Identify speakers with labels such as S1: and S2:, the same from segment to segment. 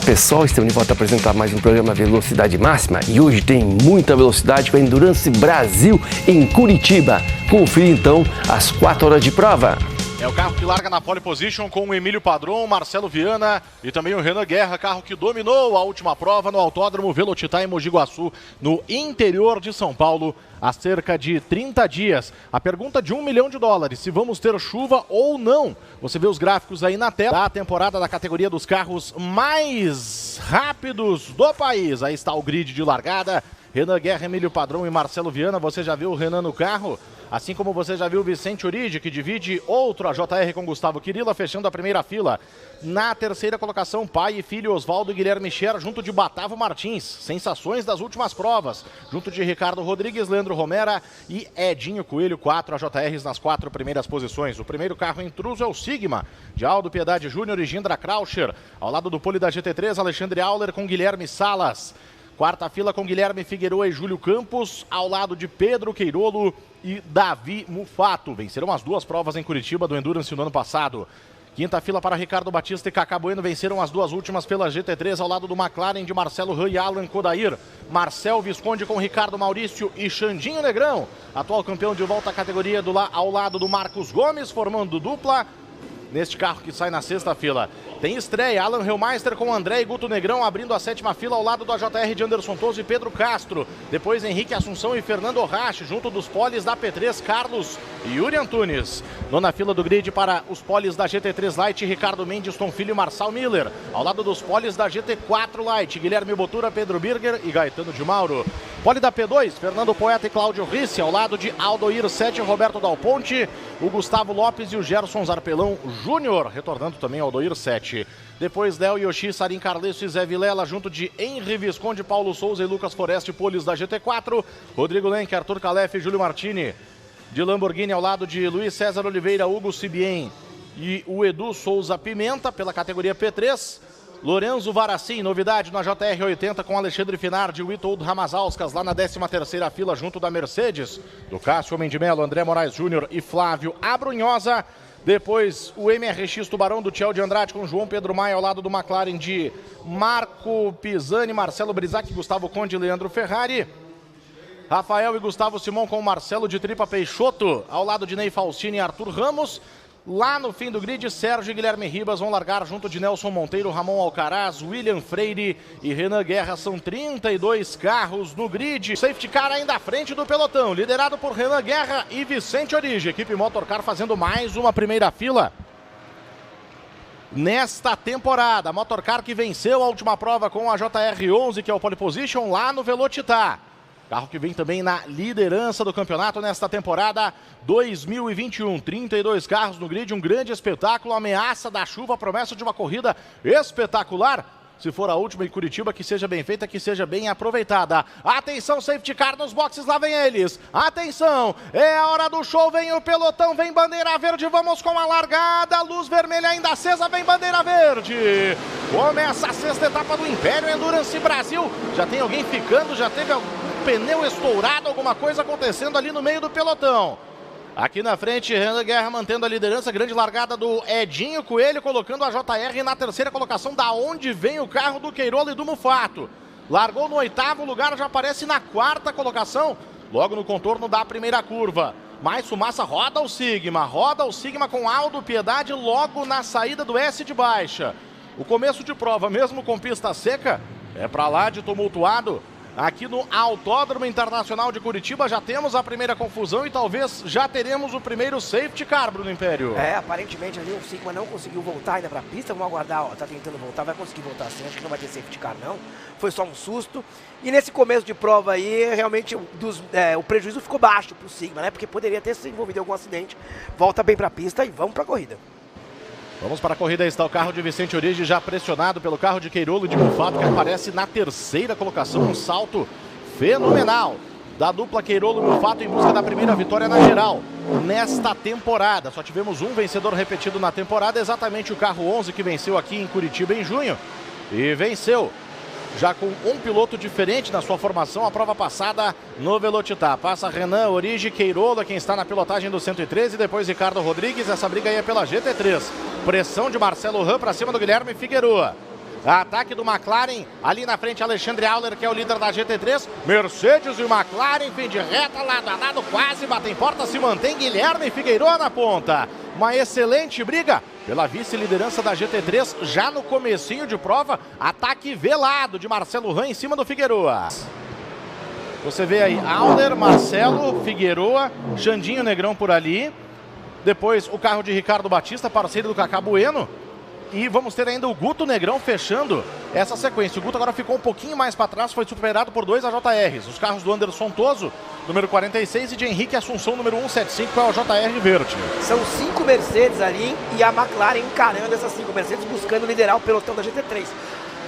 S1: pessoal, estamos de volta a apresentar mais um programa Velocidade Máxima e hoje tem muita velocidade com a Endurance Brasil em Curitiba. Confira então as 4 horas de prova.
S2: É o carro que larga na pole position com o Emílio Padron, Marcelo Viana e também o Renan Guerra, carro que dominou a última prova no Autódromo Velocitar em Mogi Guaçu, no interior de São Paulo, há cerca de 30 dias. A pergunta de $1 milhão, se vamos ter chuva ou não. Você vê os gráficos aí na tela da temporada da categoria dos carros mais rápidos do país. Aí está o grid de largada. Renan Guerra, Emílio Padron e Marcelo Viana. Você já viu o Renan no carro? Assim como você já viu o Vicente Origi, que divide outro AJR com Gustavo Quirilla, fechando a primeira fila. Na terceira colocação, pai e filho Oswaldo e Guilherme Scher, junto de Batavo Martins. Sensações das últimas provas. Junto de Ricardo Rodrigues, Leandro Romera e Edinho Coelho, 4 AJRs nas 4 primeiras posições. O primeiro carro intruso é o Sigma, de Aldo Piedade Júnior e Gindra Krauscher. Ao lado do pole da GT3, Alexandre Auler com Guilherme Salas. Quarta fila com Guilherme Figueroa e Júlio Campos, ao lado de Pedro Queirolo e Davi Mufato. Venceram as 2 provas em Curitiba do Endurance no ano passado. Quinta fila para Ricardo Batista e Cacá Bueno, venceram as 2 últimas pela GT3 ao lado do McLaren de Marcelo Rui e Alan Kodair. Marcel Visconde com Ricardo Maurício e Xandinho Negrão, atual campeão de volta à categoria ao lado do Marcos Gomes, formando dupla neste carro que sai na sexta fila. Tem estreia, Alan Hellmeister com André e Guto Negrão abrindo a 7ª fila ao lado do AJR de Anderson Toso e Pedro Castro. Depois Henrique Assunção e Fernando Orrache, junto dos poles da P3, Carlos e Yuri Antunes. Nona fila do grid para os poles da GT3 Light, Ricardo Mendes, Tom Filho e Marçal Miller. Ao lado dos poles da GT4 Light, Guilherme Botura, Pedro Birger e Gaetano de Mauro. Pole da P2, Fernando Poeta e Cláudio Risse, ao lado de Aldoir 7 e Roberto Dal Ponte, o Gustavo Lopes e o Gerson Zarpelão Júnior, retornando também Aldoir 7. Depois Léo Yoshi, Sarim Carlesso e Zé Vilela, junto de Henri Visconde, Paulo Souza e Lucas Foreste, poles da GT4, Rodrigo Lenk, Arthur Calef e Júlio Martini. De Lamborghini ao lado de Luiz César Oliveira, Hugo Cibien e o Edu Souza Pimenta, pela categoria P3. Lorenzo Varacim, novidade na JR80 com Alexandre Finardi e Witold Ramazauskas lá na 13ª fila junto da Mercedes, do Cássio Homem de Melo, André Moraes Júnior e Flávio Abrunhosa. Depois o MRX Tubarão do Tchel de Andrade com João Pedro Maia ao lado do McLaren de Marco Pisani, Marcelo Brizac, Gustavo Conde e Leandro Ferrari. Rafael e Gustavo Simão com Marcelo de Tripa Peixoto ao lado de Ney Faustini e Arthur Ramos. Lá no fim do grid, Sérgio e Guilherme Ribas vão largar junto de Nelson Monteiro, Ramon Alcaraz, William Freire e Renan Guerra. São 32 carros no grid. Safety car ainda à frente do pelotão, liderado por Renan Guerra e Vicente Origi. Equipe Motorcar fazendo mais uma primeira fila nesta temporada. A Motorcar que venceu a última prova com a JR11, que é o pole position lá no Velocitar. Carro que vem também na liderança do campeonato nesta temporada 2021. 32 carros no grid, um grande espetáculo, ameaça da chuva, promessa de uma corrida espetacular. Se for a última em Curitiba, que seja bem feita, que seja bem aproveitada. Atenção, safety car nos boxes, lá vem eles. Atenção, é a hora do show, vem o pelotão, vem bandeira verde, vamos com a largada. Luz vermelha ainda acesa, vem bandeira verde. Começa a 6ª etapa do Império Endurance Brasil. Já tem alguém ficando, já teve algum pneu estourado, alguma coisa acontecendo ali no meio do pelotão. Aqui na frente, Renan Guerra mantendo a liderança, grande largada do Edinho Coelho, colocando a JR na 3ª colocação, da onde vem o carro do Queirolo e do Mufato. Largou no 8º lugar, já aparece na 4ª colocação, logo no contorno da primeira curva. Mais fumaça, roda o Sigma com Aldo Piedade logo na saída do S de baixa. O começo de prova, mesmo com pista seca, é pra lá de tumultuado. Aqui no Autódromo Internacional de Curitiba já temos a primeira confusão e talvez já teremos o primeiro safety car, Bruno Império.
S3: Aparentemente ali o Sigma não conseguiu voltar ainda para a pista. Vamos aguardar, tá tentando voltar, vai conseguir voltar sim, acho que não vai ter safety car não. Foi só um susto. E nesse começo de prova aí, realmente o prejuízo ficou baixo pro Sigma, né? Porque poderia ter se envolvido em algum acidente. Volta bem para a pista e vamos para a corrida.
S2: Vamos para a corrida, está o carro de Vicente Origi já pressionado pelo carro de Queirolo e de Mufato, que aparece na 3ª colocação, um salto fenomenal da dupla Queirolo e Mufato em busca da primeira vitória na geral nesta temporada. Só tivemos um vencedor repetido na temporada, exatamente o carro 11 que venceu aqui em Curitiba em junho e venceu já com um piloto diferente na sua formação, a prova passada no Velocitar. Passa Renan, Origi, Queirolo, quem está na pilotagem do 113, depois Ricardo Rodrigues. Essa briga aí é pela GT3. Pressão de Marcelo Ram para cima do Guilherme Figueroa. Ataque do McLaren, ali na frente Alexandre Auler, que é o líder da GT3. Mercedes e o McLaren, fim de reta, lado a lado, quase batem porta, se mantém Guilherme Figueiredo na ponta. Uma excelente briga pela vice-liderança da GT3, já no comecinho de prova. Ataque velado de Marcelo Ran em cima do Figueroa. Você vê aí Auler, Marcelo, Figueroa, Xandinho Negrão por ali. Depois o carro de Ricardo Batista, parceiro do Cacá Bueno. E vamos ter ainda o Guto Negrão fechando essa sequência. O Guto agora ficou um pouquinho mais para trás, foi superado por 2 AJRs. Os carros do Anderson Toso, número 46, e de Henrique Assunção, número 175, é o JR Verde.
S3: São 5 Mercedes ali e a McLaren encarando essas 5 Mercedes, buscando liderar o pelotão da GT3.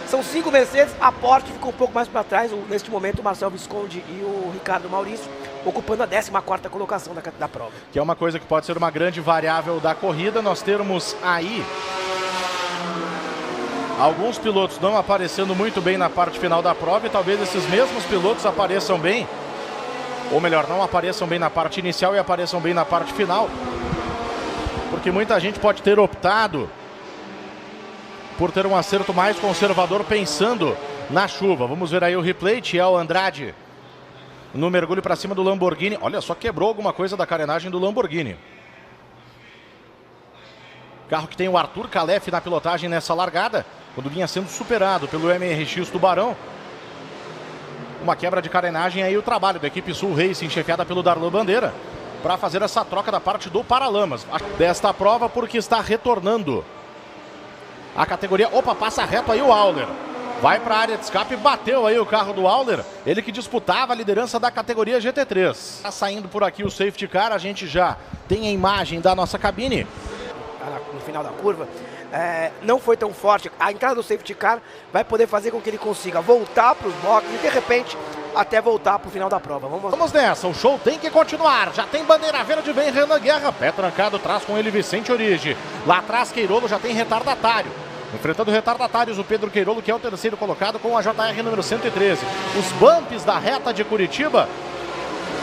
S3: São 5 Mercedes, a Porsche ficou um pouco mais para trás. Neste momento o Marcel Visconde e o Ricardo Maurício ocupando a 14ª colocação da prova.
S2: Que é uma coisa que pode ser uma grande variável da corrida. Nós termos aí alguns pilotos não aparecendo muito bem na parte final da prova, e talvez esses mesmos pilotos apareçam bem, ou melhor, não apareçam bem na parte inicial e apareçam bem na parte final, porque muita gente pode ter optado por ter um acerto mais conservador pensando na chuva. Vamos ver aí o replay. Thiel Andrade no mergulho para cima do Lamborghini. Olha só, quebrou alguma coisa da carenagem do Lamborghini. Carro que tem o Arthur Calef na pilotagem nessa largada, quando vinha sendo superado pelo MRX Tubarão. Uma quebra de carenagem, aí o trabalho da equipe Sul Racing, chefiada pelo Darlan Bandeira, para fazer essa troca da parte do Paralamas desta prova, porque está retornando a categoria. Opa, passa reto aí o Auler. Vai para a área de escape, bateu aí o carro do Auler, ele que disputava a liderança da categoria GT3. Está saindo por aqui o safety car, a gente já tem a imagem da nossa cabine.
S3: No final da curva, não foi tão forte. A entrada do safety car vai poder fazer com que ele consiga voltar para os boxes e de repente até voltar para o final da prova.
S2: Vamos nessa, o show tem que continuar. Já tem bandeira verde, vem Renan Guerra, pé trancado, traz com ele Vicente Origi. Lá atrás Queirolo já tem retardatário. Enfrentando retardatários, o Pedro Queirolo, que é o terceiro colocado com a JR número 113. Os bumps da reta de Curitiba,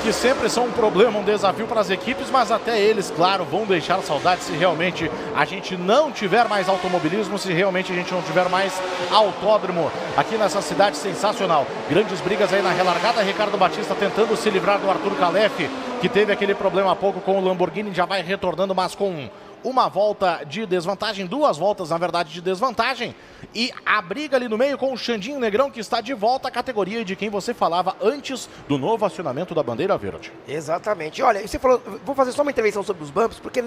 S2: que sempre são um problema, um desafio para as equipes, mas até eles, claro, vão deixar saudade se realmente a gente não tiver mais automobilismo, se realmente a gente não tiver mais autódromo aqui nessa cidade sensacional. Grandes brigas aí na relargada, Ricardo Batista tentando se livrar do Arthur Calef, que teve aquele problema há pouco com o Lamborghini, já vai retornando, mas com uma volta de desvantagem, 2 voltas na verdade de desvantagem, e a briga ali no meio com o Xandinho Negrão, que está de volta à categoria de quem você falava antes do novo acionamento da bandeira verde.
S3: Exatamente. Olha, você falou, vou fazer só uma intervenção sobre os bumps, porque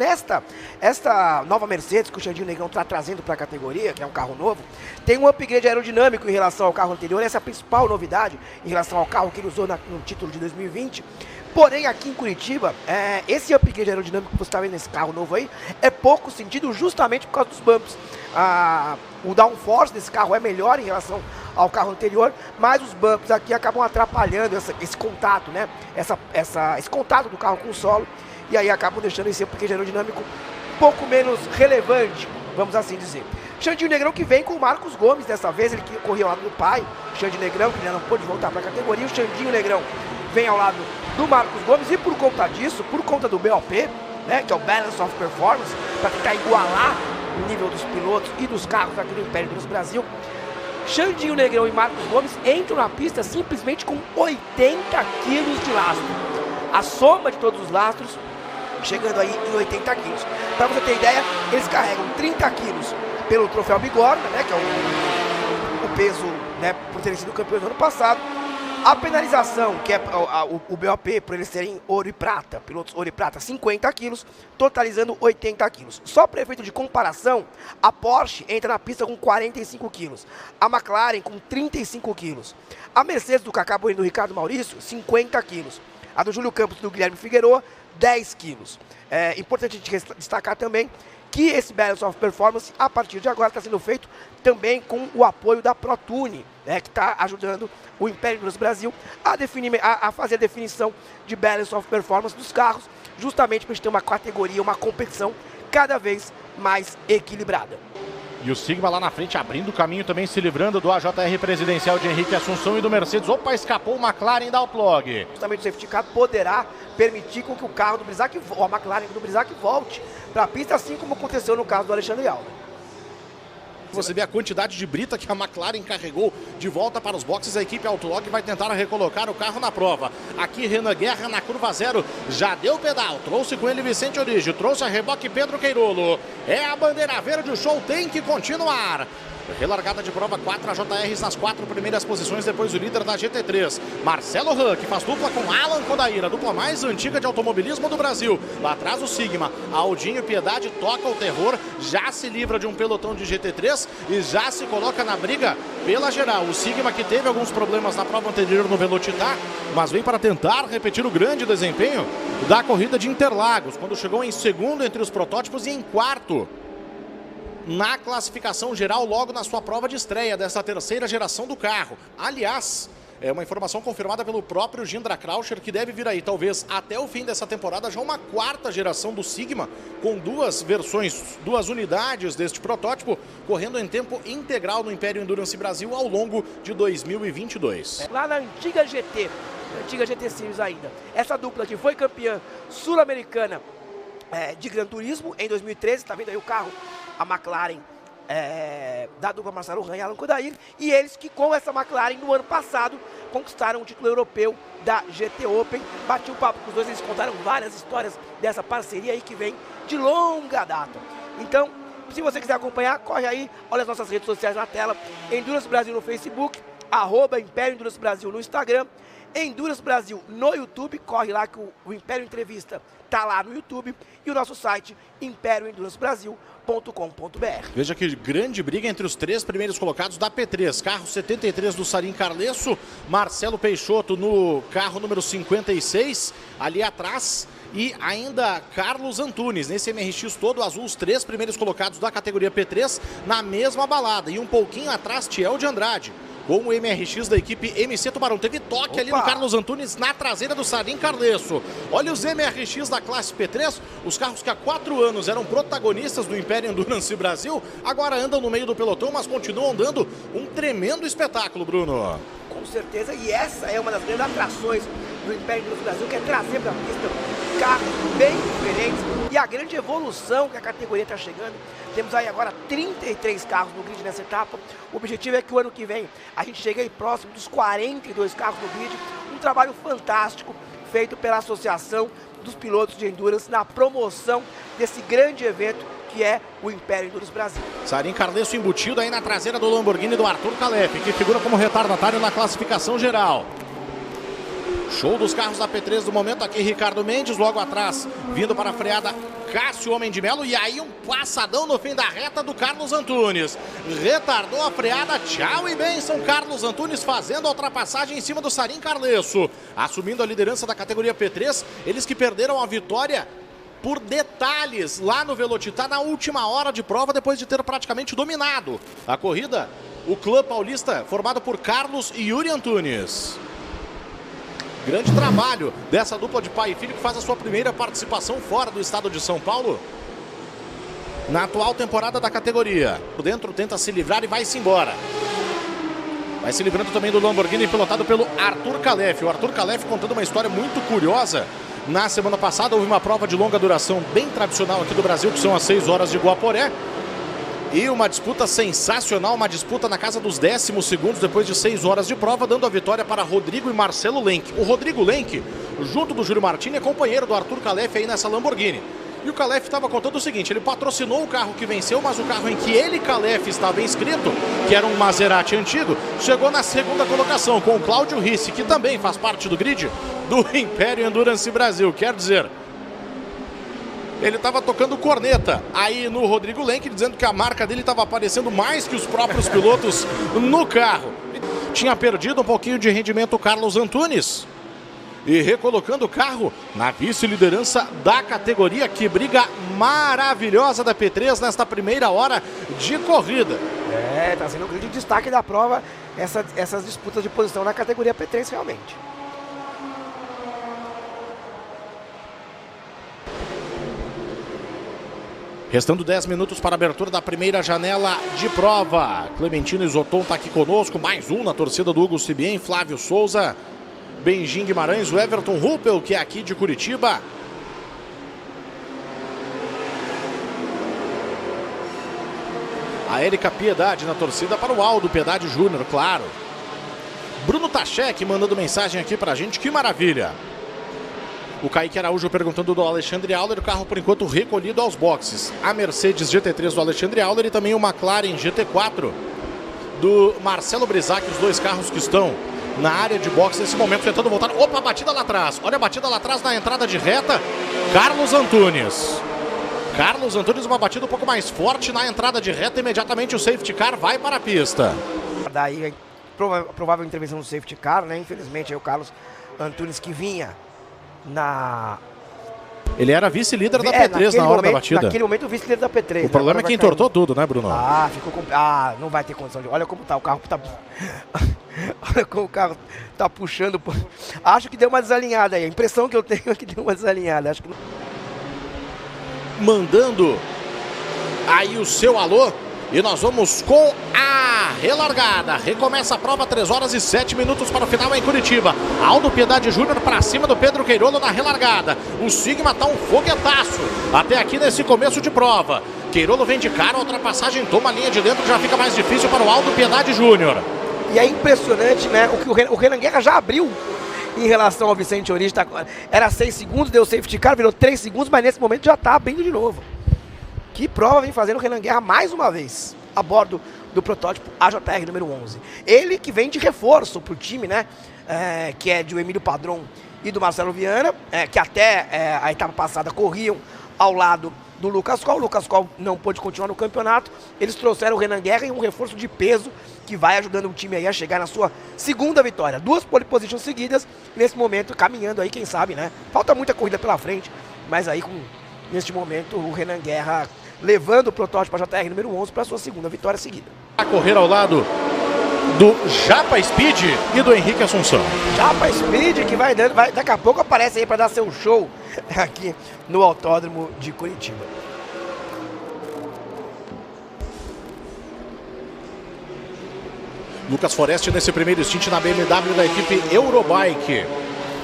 S3: esta nova Mercedes que o Xandinho Negrão está trazendo para a categoria, que é um carro novo, tem um upgrade aerodinâmico em relação ao carro anterior. Essa é a principal novidade em relação ao carro que ele usou no título de 2020. Porém, aqui em Curitiba, esse upgrade aerodinâmico que você está vendo nesse carro novo aí, é pouco sentido justamente por causa dos bumps. O downforce desse carro é melhor em relação ao carro anterior, mas os bumps aqui acabam atrapalhando esse contato, né? Esse contato do carro com o solo, e aí acabam deixando esse upgrade aerodinâmico um pouco menos relevante, vamos assim dizer. Xandinho Negrão que vem com o Marcos Gomes dessa vez, ele que corria ao lado do pai, Xandinho Negrão, que ainda não pôde voltar para a categoria. O Xandinho Negrão vem ao lado do Marcos Gomes, e por conta disso, por conta do BOP, né, que é o Balance of Performance, para tentar igualar o nível dos pilotos e dos carros aqui no Império do Brasil, Xandinho Negrão e Marcos Gomes entram na pista simplesmente com 80 quilos de lastro. A soma de todos os lastros chegando aí em 80 quilos. Para você ter ideia, eles carregam 30 quilos pelo troféu Bigorna, né, que é o peso, né, por terem sido campeões no ano passado. A penalização, que é o BOP, por eles serem ouro e prata, pilotos ouro e prata, 50 quilos, totalizando 80 quilos. Só para efeito de comparação, a Porsche entra na pista com 45 quilos, a McLaren com 35 quilos, a Mercedes do Cacá Bueno e do Ricardo Maurício, 50 quilos, a do Júlio Campos e do Guilherme Figueiredo, 10 quilos. É importante destacar também que esse Balance of Performance, a partir de agora, está sendo feito também com o apoio da ProTune, né, que está ajudando o Império do Brasil a fazer a definição de Balance of Performance dos carros, justamente para a gente ter uma categoria, uma competição cada vez mais equilibrada.
S2: E o Sigma lá na frente abrindo o caminho também, se livrando do AJR presidencial de Henrique Assunção e do Mercedes. Opa, escapou o McLaren da Outlog.
S3: Justamente o safety car poderá permitir com que o carro do Brisac, a McLaren do Brisac volte para a pista, assim como aconteceu no caso do Alexandre Auler.
S2: você vê a quantidade de brita que a McLaren carregou de volta para os boxes. A equipe Autolog vai tentar recolocar o carro na prova. Aqui Renan Guerra na curva 0, já deu pedal, trouxe com ele Vicente Origi, trouxe a reboque Pedro Queirolo. É a bandeira verde, o show tem que continuar. Relargada de prova, 4 AJRs nas 4 primeiras posições, depois o líder da GT3. Marcelo Han, que faz dupla com Alan Kodaira, a dupla mais antiga de automobilismo do Brasil. Lá atrás o Sigma, Aldinho Piedade toca o terror, já se livra de um pelotão de GT3 e já se coloca na briga pela geral. O Sigma que teve alguns problemas na prova anterior no Velocitar, mas vem para tentar repetir o grande desempenho da corrida de Interlagos, quando chegou em segundo entre os protótipos e em quarto na classificação geral, logo na sua prova de estreia dessa terceira geração do carro. Aliás, é uma informação confirmada pelo próprio Jindra Krauscher, que deve vir aí, talvez até o fim dessa temporada, já uma quarta geração do Sigma, com 2 versões, 2 unidades deste protótipo, correndo em tempo integral no Império Endurance Brasil ao longo de 2022.
S3: Lá na antiga GT Series ainda, essa dupla que foi campeã sul-americana de Gran Turismo em 2013, está vendo aí o carro, a McLaren da dupla Marcelo Han e Alan Kodair, e eles que com essa McLaren no ano passado conquistaram o título europeu da GT Open. Bati um papo com os dois, eles contaram várias histórias dessa parceria aí que vem de longa data. Então, se você quiser acompanhar, corre aí, olha as nossas redes sociais na tela, Endurance Brasil no Facebook, @Império Endurance Brasil no Instagram, Endurance Brasil no YouTube, corre lá que o Império Entrevista tá lá no YouTube, e o nosso site impérioendurancebrasil.com.br.
S2: Veja que grande briga entre os 3 primeiros colocados da P3. Carro 73 do Sarin Carlesso, Marcelo Peixoto no carro número 56, ali atrás, e ainda Carlos Antunes, nesse MRX todo azul, os 3 primeiros colocados da categoria P3 na mesma balada, e um pouquinho atrás Tiel de Andrade, com o MRX da equipe MC Tubarão. Teve toque ali no Carlos Antunes na traseira do Sarin Carlesso. Olha os MRX da classe P3, os carros que há 4 anos eram protagonistas do Império Endurance Brasil, agora andam no meio do pelotão, mas continuam dando um tremendo espetáculo, Bruno.
S3: Com certeza, e essa é uma das grandes atrações do Império Endurance Brasil, que é trazer para a pista carros bem diferentes e a grande evolução que a categoria está chegando. Temos aí agora 33 carros no grid nessa etapa. O objetivo é que o ano que vem a gente chegue aí próximo dos 42 carros no grid. Um trabalho fantástico feito pela Associação dos Pilotos de Endurance na promoção desse grande evento que é o Império Endurance Brasil.
S2: Sarin Carlesso embutido aí na traseira do Lamborghini do Arthur Calef, que figura como retardatário na classificação geral. Show dos carros da P3 do momento, aqui Ricardo Mendes, logo atrás, vindo para a freada Cássio Homem de Melo, e aí um passadão no fim da reta do Carlos Antunes. Retardou a freada, tchau e bênção, Carlos Antunes fazendo a ultrapassagem em cima do Sarin Carlesso, assumindo a liderança da categoria P3, eles que perderam a vitória por detalhes lá no Velocitar na última hora de prova, depois de ter praticamente dominado a corrida, o clã paulista formado por Carlos e Yuri Antunes. Grande trabalho dessa dupla de pai e filho que faz a sua primeira participação fora do estado de São Paulo na atual temporada da categoria. Por dentro tenta se livrar e vai-se embora. Vai se livrando também do Lamborghini pilotado pelo Arthur Calef. O Arthur Calef contando uma história muito curiosa. Na semana passada houve uma prova de longa duração bem tradicional aqui do Brasil, que são as 6 horas de Guaporé. E uma disputa sensacional, uma disputa na casa dos 10º segundos depois de 6 horas de prova, dando a vitória para Rodrigo e Marcelo Lenk. O Rodrigo Lenk, junto do Júlio Martini, é companheiro do Arthur Calef aí nessa Lamborghini. E o Calef estava contando o seguinte, ele patrocinou o carro que venceu, mas o carro em que ele, Calef, estava inscrito, que era um Maserati antigo, chegou na 2ª colocação, com o Cláudio Risse, que também faz parte do grid do Império Endurance Brasil. Quer dizer, ele estava tocando corneta aí no Rodrigo Lenk, dizendo que a marca dele estava aparecendo mais que os próprios pilotos no carro. Tinha perdido um pouquinho de rendimento o Carlos Antunes. E recolocando o carro na vice-liderança da categoria. Que briga maravilhosa da P3 nesta primeira hora de corrida.
S3: Tá sendo um grande destaque da prova essas disputas de posição na categoria P3 realmente.
S2: Restando 10 minutos para a abertura da primeira janela de prova. Clementino Isoton está aqui conosco, mais um na torcida do Hugo Cibien, Flávio Souza, Benjim Guimarães, o Everton Ruppel, que é aqui de Curitiba. A Érica Piedade na torcida para o Aldo Piedade Júnior, claro. Bruno Tachek mandando mensagem aqui pra gente, que maravilha. O Kaique Araújo perguntando do Alexandre Auler, o carro por enquanto recolhido aos boxes. A Mercedes GT3 do Alexandre Auler e também o McLaren GT4 do Marcelo Brisac, os dois carros que estão na área de boxe nesse momento, tentando voltar. Opa, batida lá atrás. Olha a batida lá atrás na entrada de reta. Carlos Antunes. Carlos Antunes, uma batida um pouco mais forte na entrada de reta. Imediatamente o safety car vai para a pista.
S3: Daí, provável intervenção do safety car, né? Infelizmente, aí o Carlos Antunes que vinha na...
S2: Ele era vice-líder da P3 na hora da batida.
S3: Naquele momento, o vice-líder da P3.
S2: O problema é que entortou tudo, né, Bruno?
S3: Não vai ter condição de... Olha como tá, o carro tá... Olha como o carro tá puxando... Acho que deu uma desalinhada aí. A impressão que eu tenho é que deu uma desalinhada. Acho que...
S2: Mandando aí o seu alô. E nós vamos com a relargada. Recomeça a prova, 3 horas e 7 minutos para o final em Curitiba. Aldo Piedade Júnior para cima do Pedro Queirolo na relargada. O Sigma tá um foguetaço até aqui nesse começo de prova. Queirolo vem de cara, a ultrapassagem toma a linha de dentro, já fica mais difícil para o Aldo Piedade Júnior.
S3: E é impressionante, né? O Renan Guerra já abriu em relação ao Vicente Orista. Era 6 segundos, deu safety car, virou 3 segundos, mas nesse momento já tá abrindo de novo. Que prova vem fazendo o Renan Guerra mais uma vez, a bordo do protótipo AJR número 11. Ele que vem de reforço para o time, né? Que é de Emílio Padron e do Marcelo Viana, que até a etapa passada corriam ao lado do Lucas Coll. O Lucas Coll não pôde continuar no campeonato. Eles trouxeram o Renan Guerra em um reforço de peso que vai ajudando o time aí a chegar na sua segunda vitória. 2 pole positions seguidas, nesse momento caminhando aí, quem sabe, né? Falta muita corrida pela frente, mas aí neste momento o Renan Guerra levando o protótipo JR número 11 para sua segunda vitória seguida.
S2: A correr ao lado do Japa Speed e do Henrique Assunção.
S3: Japa Speed que daqui a pouco aparece aí para dar seu show aqui no Autódromo de Curitiba.
S2: Lucas Forest nesse primeiro stint na BMW da equipe Eurobike,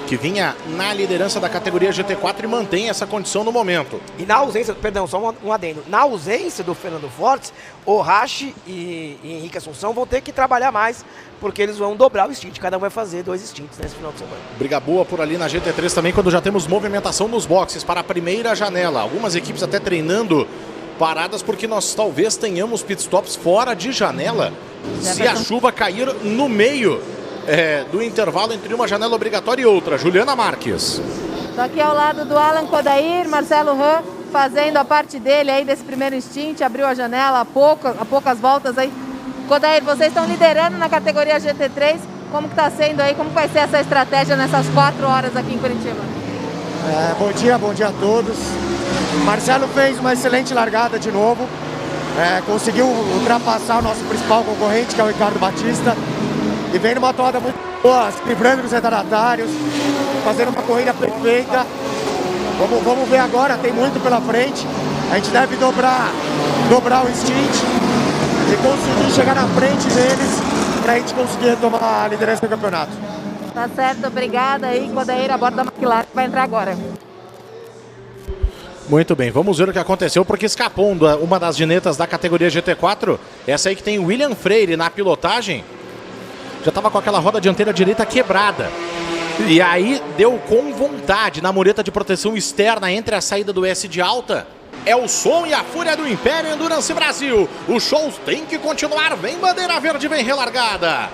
S2: que vinha na liderança da categoria GT4 e mantém essa condição no momento.
S3: E na ausência, perdão, só um adendo, na ausência do Fernando Fortes, o Rache e Henrique Assunção vão ter que trabalhar mais, porque eles vão dobrar o stint, cada um vai fazer 2 stints nesse final de semana.
S2: Briga boa por ali na GT3 também, quando já temos movimentação nos boxes para a primeira janela. Algumas equipes até treinando paradas, porque nós talvez tenhamos pitstops fora de janela, se a chuva cair no meio do intervalo entre uma janela obrigatória e outra. Juliana Marques.
S4: Estou aqui ao lado do Alan Kodair, Marcelo Ran, fazendo a parte dele aí desse primeiro stint, abriu a janela há poucas voltas aí. Kodair, vocês estão liderando na categoria GT3, como que está sendo aí, como vai ser essa estratégia nessas 4 horas aqui em Curitiba?
S5: Bom dia a todos. Marcelo fez uma excelente largada de novo, conseguiu ultrapassar o nosso principal concorrente, que é o Ricardo Batista. E vem numa toada muito boa, se livrando dos retardatários, fazendo uma corrida perfeita. Vamos ver agora, tem muito pela frente. A gente deve dobrar o stint e conseguir chegar na frente deles para a gente conseguir tomar a liderança do campeonato.
S4: Tá certo, obrigada aí, Kodair, a bordo da McLaren, que vai entrar agora.
S2: Muito bem, vamos ver o que aconteceu, porque escapou uma das ginetas da categoria GT4. Essa aí que tem William Freire na pilotagem. Já estava com aquela roda dianteira direita quebrada. E aí deu com vontade na mureta de proteção externa entre a saída do S de alta. É o som e a fúria do Império Endurance Brasil. O show tem que continuar. Vem bandeira verde, vem relargada.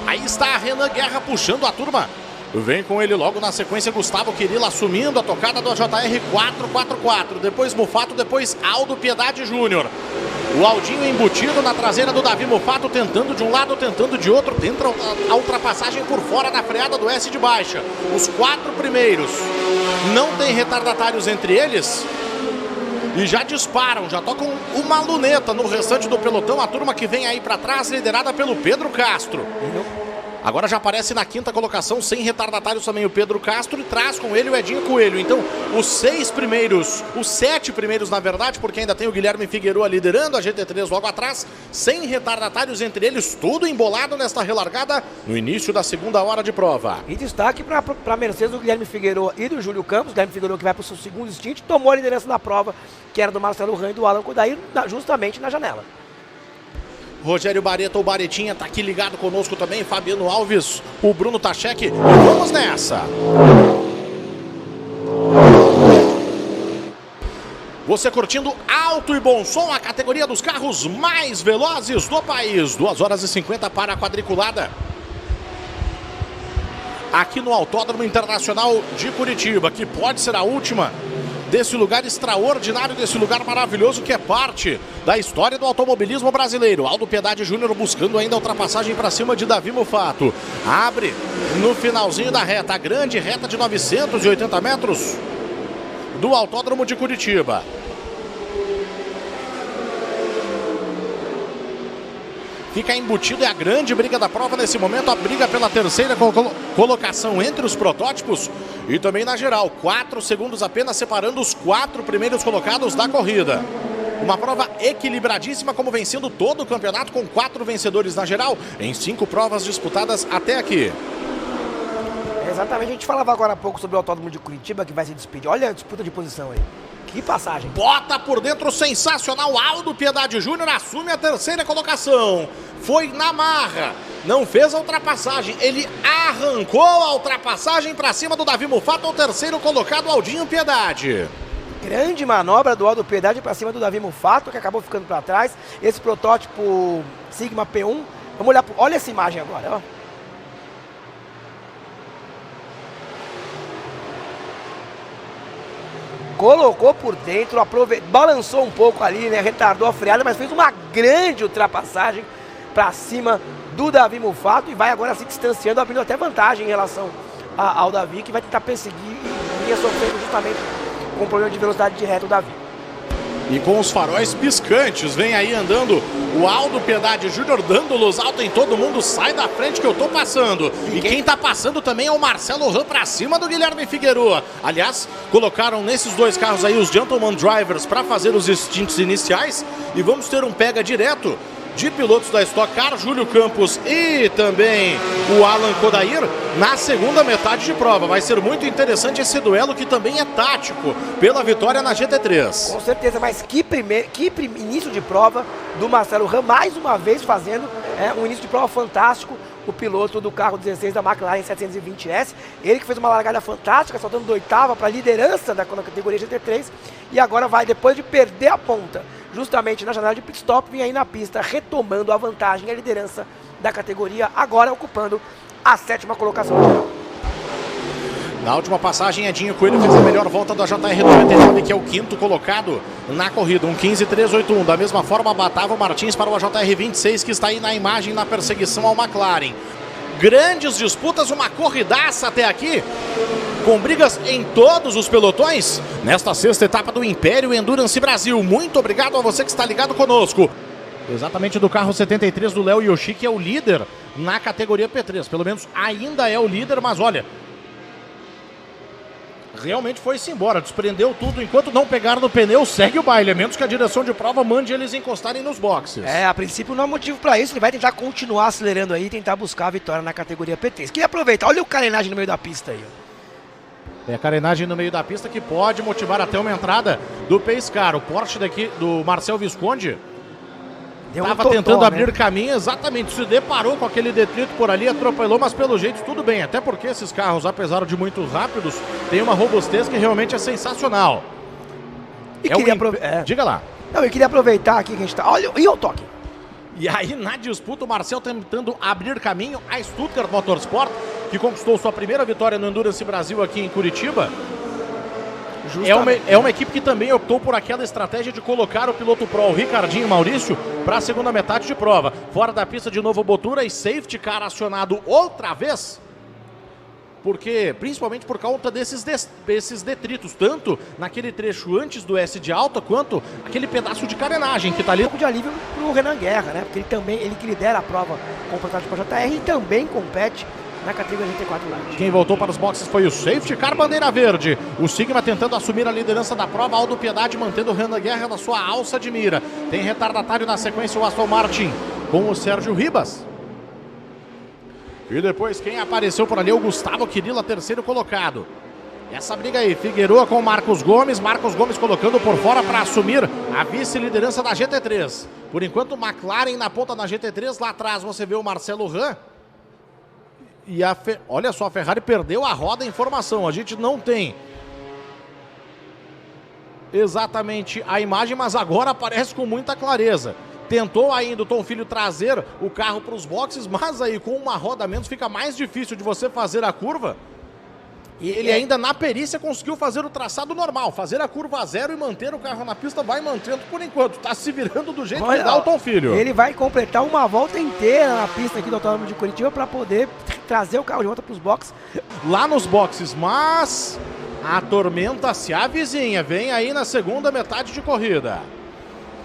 S2: Aí está a Renan Guerra puxando a turma. Vem com ele logo na sequência Gustavo Quirilla assumindo a tocada do AJR 444. Depois Mufato, depois Aldo Piedade Júnior. O Aldinho embutido na traseira do Davi Mufato, tentando de um lado, tentando de outro. Tenta a ultrapassagem por fora da freada do S de baixa. Os 4 primeiros não tem retardatários entre eles. E já disparam, já tocam uma luneta no restante do pelotão. A turma que vem aí para trás, liderada pelo Pedro Castro. Agora já aparece na 5ª colocação, sem retardatários também o Pedro Castro, e traz com ele o Edinho Coelho. Então, os 7 primeiros na verdade, porque ainda tem o Guilherme Figueroa liderando, a GT3 logo atrás, sem retardatários entre eles, tudo embolado nesta relargada no início da 2ª hora de prova.
S3: E destaque para a Mercedes do Guilherme Figueroa e do Júlio Campos. Guilherme Figueroa que vai para o seu segundo stint, tomou a liderança da prova, que era do Marcelo Ran e do Alan Kodair, justamente na janela.
S2: Rogério Bareta, o Baretinha, tá aqui ligado conosco também, Fabiano Alves, o Bruno Tachek. Vamos nessa! Você curtindo alto e bom som, a categoria dos carros mais velozes do país. 2h50 para a quadriculada. Aqui no Autódromo Internacional de Curitiba, que pode ser a última desse lugar extraordinário, desse lugar maravilhoso que é parte da história do automobilismo brasileiro. Aldo Piedade Júnior buscando ainda a ultrapassagem para cima de Davi Mufato. Abre no finalzinho da reta, a grande reta de 980 metros do Autódromo de Curitiba. Fica embutido, é a grande briga da prova nesse momento, a briga pela terceira colocação entre os protótipos e também na geral. 4 segundos apenas separando os 4 primeiros colocados da corrida. Uma prova equilibradíssima, como vencendo todo o campeonato, com 4 vencedores na geral, em 5 provas disputadas até aqui.
S3: Exatamente, a gente falava agora há pouco sobre o Autódromo de Curitiba, que vai se despedir. Olha a disputa de posição aí. Que passagem.
S2: Bota por dentro, sensacional. Aldo Piedade Júnior assume a terceira colocação. Foi na marra. Não fez a ultrapassagem. Ele arrancou a ultrapassagem para cima do Davi Mufato, o terceiro colocado, Aldinho Piedade.
S3: Grande manobra do Aldo Piedade para cima do Davi Mufato, que acabou ficando para trás. Esse protótipo Sigma P1. Vamos olhar, olha essa imagem agora, ó. Colocou por dentro, balançou um pouco ali, né? Retardou a freada, mas fez uma grande ultrapassagem para cima do Davi Mufato e vai agora se distanciando, abrindo até vantagem em relação ao Davi, que vai tentar perseguir e ia sofrendo justamente com o problema de velocidade de reta o Davi.
S2: E com os faróis piscantes, vem aí andando o Aldo Piedade Júnior, dando luz alta em todo mundo. Sai da frente que eu tô passando. E quem tá passando também é o Marcelo Ram pra cima do Guilherme Figueroa. Aliás, colocaram nesses 2 carros aí os Gentleman Drivers para fazer os instintos iniciais. E vamos ter um pega direto de pilotos da Stock Car, Júlio Campos e também o Alan Kodair na segunda metade de prova. Vai ser muito interessante esse duelo, que também é tático, pela vitória na GT3.
S3: Com certeza, mas que início de prova do Marcelo Ram, mais uma vez fazendo um início de prova fantástico. O piloto do carro 16 da McLaren 720S, ele que fez uma largada fantástica, saltando da 8ª para a liderança da categoria GT3, e agora vai, depois de perder a ponta, justamente na janela de pit stop, vem aí na pista, retomando a vantagem, a liderança da categoria, agora ocupando a 7ª colocação geral.
S2: Na última passagem, Edinho Coelho fez a melhor volta da JR99, que é o 5º colocado na corrida, 1:15.381. Da mesma forma, Batavo Martins para o JR26, que está aí na imagem na perseguição ao McLaren. Grandes disputas, uma corridaça até aqui, com brigas em todos os pelotões, nesta 6ª etapa do Império Endurance Brasil. Muito obrigado a você que está ligado conosco. Exatamente do carro 73 do Léo Yoshi, que é o líder na categoria P3. Pelo menos ainda é o líder, mas olha, realmente foi-se embora, desprendeu tudo. Enquanto não pegar no pneu, segue o baile, a menos que a direção de prova mande eles encostarem nos boxes. A
S3: princípio não há motivo para isso, ele vai tentar continuar acelerando aí e tentar buscar a vitória na categoria PT. Queria aproveitar, olha o carenagem no meio da pista aí, ó.
S2: É a carenagem no meio da pista que pode motivar até uma entrada do Pace Car. O Porsche daqui do Marcel Visconde estava tentando abrir caminho, exatamente, se deparou com aquele detrito por ali, atropelou, mas pelo jeito tudo bem, até porque esses carros, apesar de muito rápidos, têm uma robustez que realmente é sensacional.
S3: E
S2: Diga lá.
S3: Não, eu queria aproveitar aqui que a gente tá, olha, e o toque.
S2: E aí na disputa o Marcel tentando abrir caminho, a Stuttgart Motorsport, que conquistou sua primeira vitória no Endurance Brasil aqui em Curitiba. É uma equipe que também optou por aquela estratégia de colocar o piloto pro, o Ricardinho Maurício, para a segunda metade de prova. Fora da pista de novo Botura e safety car acionado outra vez. Porque, principalmente por conta desses detritos, tanto naquele trecho antes do S de alta, quanto aquele pedaço de carenagem que tá ali.
S3: Um pouco de alívio pro Renan Guerra, né? Porque ele que lidera a prova com o protótipo JR e também compete na categoria GT4 Light.
S2: Quem voltou para os boxes foi o safety car bandeira verde. O Sigma tentando assumir a liderança da prova. Aldo Piedade mantendo o Renan Guerra na sua alça de mira. Tem retardatário na sequência o Aston Martin com o Sérgio Ribas. E depois quem apareceu por ali é o Gustavo Quirilla, terceiro colocado. Essa briga aí, Figueroa com Marcos Gomes colocando por fora para assumir a vice-liderança da GT3. Por enquanto, McLaren na ponta da GT3, lá atrás você vê o Marcelo Ran. E olha só, a Ferrari perdeu a roda em formação, a gente não tem exatamente a imagem, mas agora aparece com muita clareza. Tentou ainda o Tom Filho trazer o carro para os boxes, mas aí com uma roda a menos fica mais difícil de você fazer a curva. E ele ainda na perícia conseguiu fazer o traçado normal, fazer a curva zero e manter o carro na pista, vai mantendo por enquanto, tá se virando do jeito que dá o Tom Filho.
S3: Ele vai completar uma volta inteira na pista aqui do Autódromo de Curitiba para poder trazer o carro de volta para os boxes.
S2: Lá nos boxes, mas a tormenta se avizinha, vem aí na segunda metade de corrida.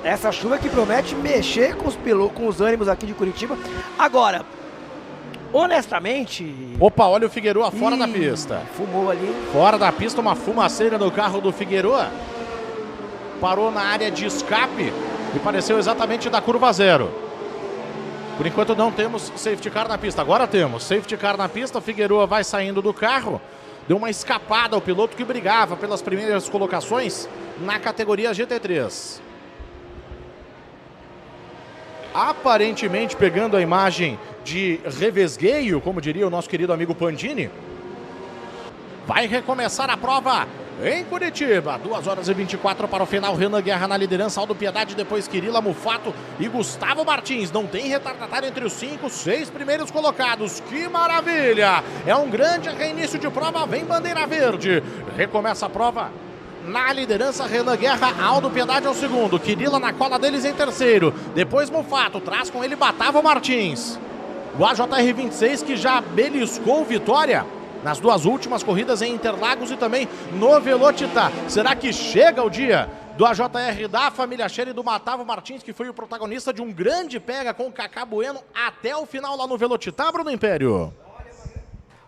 S3: Essa chuva que promete mexer com os ânimos aqui de Curitiba. Agora, honestamente...
S2: Opa, olha o Figueroa fora da pista.
S3: Fumou ali.
S2: Fora da pista, uma fumaceira no carro do Figueroa. Parou na área de escape e pareceu exatamente da curva zero. Por enquanto não temos safety car na pista. Agora temos safety car na pista. Figueroa vai saindo do carro. Deu uma escapada ao piloto que brigava pelas primeiras colocações na categoria GT3. Aparentemente pegando a imagem de revesgueio, como diria o nosso querido amigo Pandini. Vai recomeçar a prova em Curitiba. 2h24 para o final. Renan Guerra na liderança, Aldo Piedade, depois Quirila, Mufato e Gustavo Martins. Não tem retardatário entre os 6 primeiros colocados. Que maravilha! É um grande reinício de prova. Vem bandeira verde. Recomeça a prova. Na liderança, Renan Guerra, Aldo Piedade é o segundo. Quirila na cola deles em terceiro. Depois Mufato, traz com ele Batavo Martins. O AJR 26 que já beliscou vitória nas 2 últimas corridas em Interlagos e também no Velocitar. Será que chega o dia do AJR da família Scherer e do Batavo Martins, que foi o protagonista de um grande pega com o Cacá Bueno até o final lá no Velocitar, Bruno Império?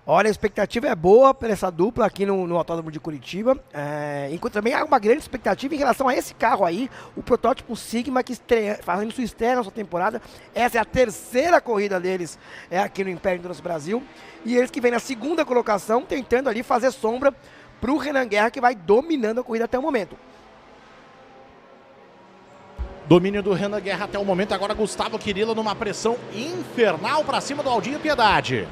S3: Olha, a expectativa é boa para essa dupla aqui no Autódromo de Curitiba. Enquanto também há uma grande expectativa em relação a esse carro aí, o protótipo Sigma, que fazendo sua estreia na sua temporada. Essa é a 3ª corrida deles aqui no Império Endurance Brasil. E eles que vêm na 2ª colocação, tentando ali fazer sombra para o Renan Guerra, que vai dominando a corrida até o momento.
S2: Domínio do Renan Guerra até o momento. Agora Gustavo Quirila numa pressão infernal para cima do Aldinho Piedade.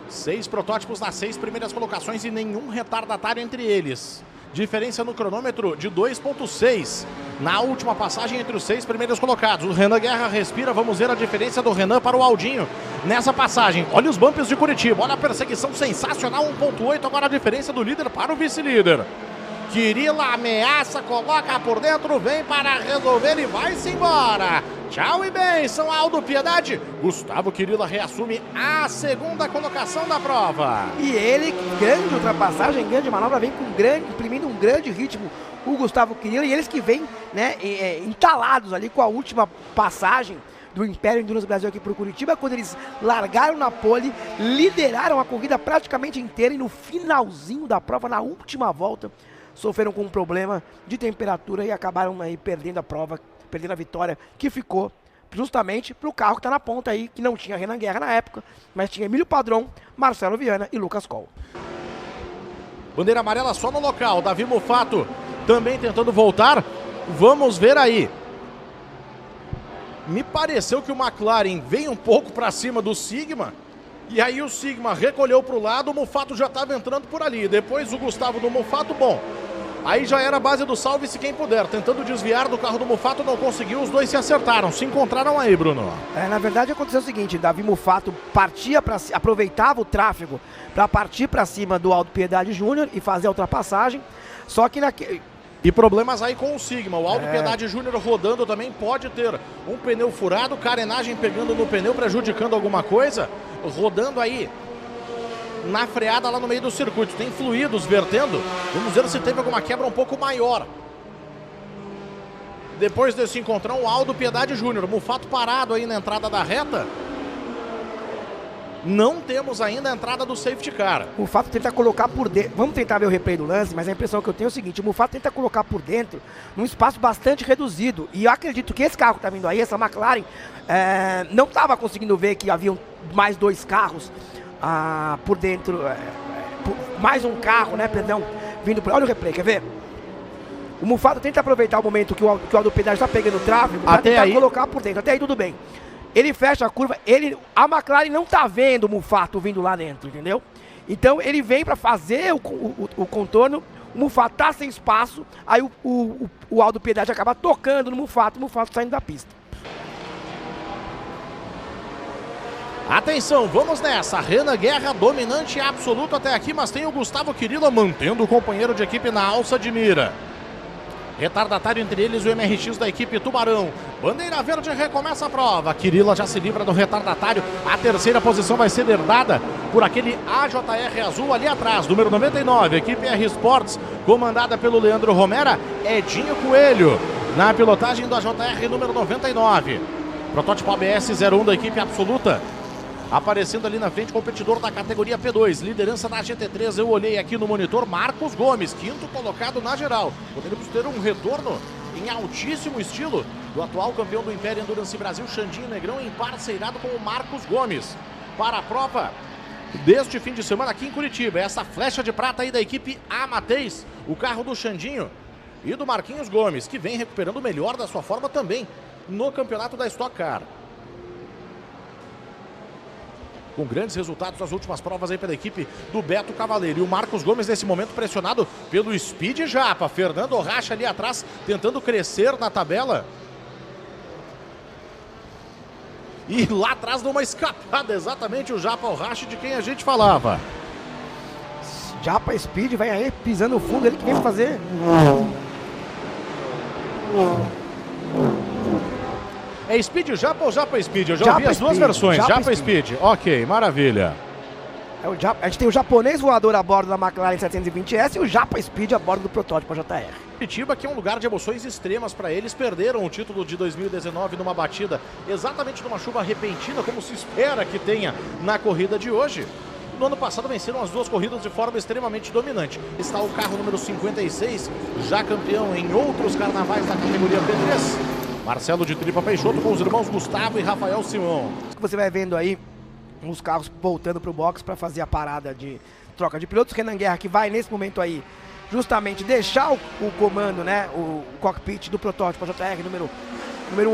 S2: 6 protótipos nas 6 primeiras colocações e nenhum retardatário entre eles. Diferença no cronômetro de 2.6 na última passagem entre os 6 primeiros colocados. O Renan Guerra respira, vamos ver a diferença do Renan para o Aldinho nessa passagem. Olha os bumpers de Curitiba, olha a perseguição sensacional, 1.8, agora a diferença do líder para o vice-líder. Quirila ameaça, coloca por dentro, vem para resolver e vai-se embora. Tchau e bênção, Aldo Piedade. Gustavo Quirila reassume a 2ª colocação da prova.
S3: E ele, grande ultrapassagem, grande manobra, vem imprimindo um grande ritmo, o Gustavo Quirila. E eles que vêm, né, entalados ali com a última passagem do Império Endurance Brasil aqui para o Curitiba, quando eles largaram na pole, lideraram a corrida praticamente inteira e no finalzinho da prova, na última volta, sofreram com um problema de temperatura e acabaram aí perdendo a prova, perdendo a vitória, que ficou justamente para o carro que está na ponta aí, que não tinha Renan Guerra na época, mas tinha Emílio Padron, Marcelo Viana e Lucas Coll.
S2: Bandeira amarela só no local, Davi Mufato também tentando voltar, vamos ver aí. Me pareceu que o McLaren veio um pouco para cima do Sigma, e aí o Sigma recolheu para o lado, o Mufato já estava entrando por ali, depois o Gustavo do Mufato, bom, aí já era a base do salve-se quem puder, tentando desviar do carro do Mufato, não conseguiu, os dois se acertaram, se encontraram aí, Bruno.
S3: Na verdade aconteceu o seguinte, Davi Mufato aproveitava o tráfego para partir para cima do Aldo Piedade Júnior e fazer a ultrapassagem, só que
S2: E problemas aí com o Sigma, o Aldo Piedade Júnior rodando também pode ter um pneu furado, carenagem pegando no pneu, prejudicando alguma coisa, rodando aí na freada lá no meio do circuito, tem fluidos vertendo, vamos ver se teve alguma quebra um pouco maior. Depois desse encontrão, o Aldo Piedade Júnior, Mufato parado aí na entrada da reta. Não temos ainda a entrada do safety car.
S3: O Mufato tenta colocar por dentro, vamos tentar ver o replay do lance, mas a impressão que eu tenho é o seguinte, o Mufato tenta colocar por dentro num espaço bastante reduzido, e eu acredito que esse carro que está vindo aí, essa McLaren, não estava conseguindo ver que haviam mais 2 carros por dentro, mais um carro, né, perdão, vindo por... Olha o replay, quer ver? O Mufato tenta aproveitar o momento que o Aldo Pietri está pegando o tráfego para tentar colocar por dentro. Até aí tudo bem. Ele fecha a curva, a McLaren não tá vendo o Mufato vindo lá dentro, entendeu? Então ele vem para fazer o contorno, o Mufato tá sem espaço, aí o Aldo Pietri acaba tocando no Mufato, o Mufato saindo da pista.
S2: Atenção, vamos nessa. Renan Guerra dominante absoluto até aqui, mas tem o Gustavo Quirilla mantendo o companheiro de equipe na alça de mira. Retardatário entre eles o MRX da equipe Tubarão. Bandeira verde, recomeça a prova. Quirilla já se livra do retardatário. A terceira posição vai ser herdada por aquele AJR azul ali atrás, número 99, equipe R Sports, comandada pelo Leandro Romera, Edinho Coelho. Na pilotagem do AJR número 99. Protótipo ABS 01 da equipe absoluta. Aparecendo ali na frente, competidor da categoria P2, liderança da GT3, eu olhei aqui no monitor, Marcos Gomes, quinto colocado na geral. Poderíamos ter um retorno em altíssimo estilo do atual campeão do Império Endurance Brasil, Xandinho Negrão, emparceirado com o Marcos Gomes. Para a prova deste fim de semana aqui em Curitiba, essa flecha de prata aí da equipe Amateis, o carro do Xandinho e do Marquinhos Gomes, que vem recuperando o melhor da sua forma também no campeonato da Stock Car. Com grandes resultados nas últimas provas aí pela equipe do Beto Cavaleiro. E o Marcos Gomes nesse momento pressionado pelo Speed Japa. Fernando Orracha ali atrás tentando crescer na tabela. E lá atrás deu uma escapada exatamente o Japa Orracha de quem a gente falava.
S3: Japa Speed vai aí pisando no fundo, ele que vem fazer.
S2: É Speed Japa ou Japa Speed? Eu já ouvi as duas versões. Japa Speed. Ok, maravilha.
S3: A gente tem o japonês voador a bordo da McLaren 720S e o Japa Speed a bordo do protótipo JR.
S2: Curitiba, que é um lugar de emoções extremas para eles, perderam o título de 2019 numa batida exatamente numa chuva repentina, como se espera que tenha na corrida de hoje. No ano passado venceram as duas corridas de forma extremamente dominante. Está o carro número 56, já campeão em outros carnavais da categoria P3. Marcelo de Tripa Peixoto com os irmãos Gustavo e Rafael Simão.
S3: Você vai vendo aí os carros voltando para o box para fazer a parada de troca de pilotos. Renan Guerra que vai nesse momento aí justamente deixar o comando, né, o cockpit do protótipo JR número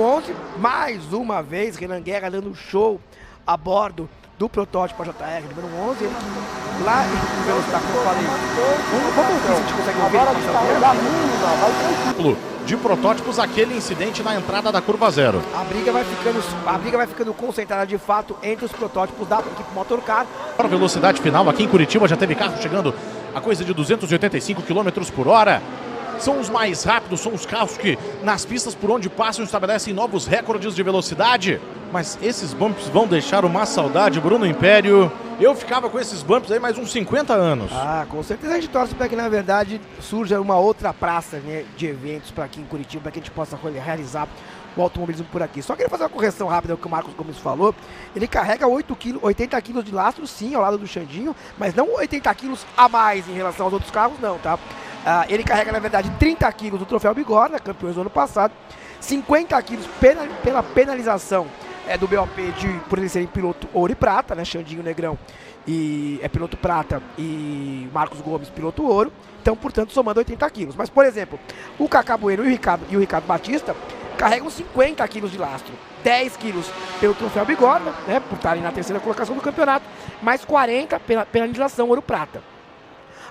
S3: 11. Mais uma vez Renan Guerra dando show a bordo do protótipo JR número 11. Lá em velocidade, como eu falei. Vamos ver se a gente consegue ouvir
S2: de protótipos aquele incidente na entrada da curva zero.
S3: A briga vai ficando concentrada de fato entre os protótipos da equipe Motorcar.
S2: A velocidade final aqui em Curitiba já teve carro chegando a coisa de 285 km por hora. São os mais rápidos, são os carros que nas pistas por onde passam estabelecem novos recordes de velocidade. Mas esses bumps vão deixar uma saudade, Bruno Império. Eu ficava com esses bumps aí mais uns 50 anos.
S3: Ah, com certeza a gente torce para que na verdade surja uma outra praça, né, de eventos para aqui em Curitiba, para que a gente possa realizar o automobilismo por aqui. Só queria fazer uma correção rápida, o que o Marcos Gomes falou. Ele carrega 80 quilos de lastro, sim, ao lado do Xandinho, mas não 80 quilos a mais em relação aos outros carros, não, tá? Ele carrega, na verdade, 30 quilos do troféu Bigorna, campeões do ano passado, 50 quilos pela penalização do BOP por ele serem piloto ouro e prata, né? Xandinho Negrão é piloto prata e Marcos Gomes piloto ouro, então, portanto, somando 80 quilos. Mas, por exemplo, o Cacá Bueno e o Ricardo Batista carregam 50 quilos de lastro, 10 quilos pelo troféu Bigorna, né? Por estarem na terceira colocação do campeonato, mais 40 pela penalização ouro prata.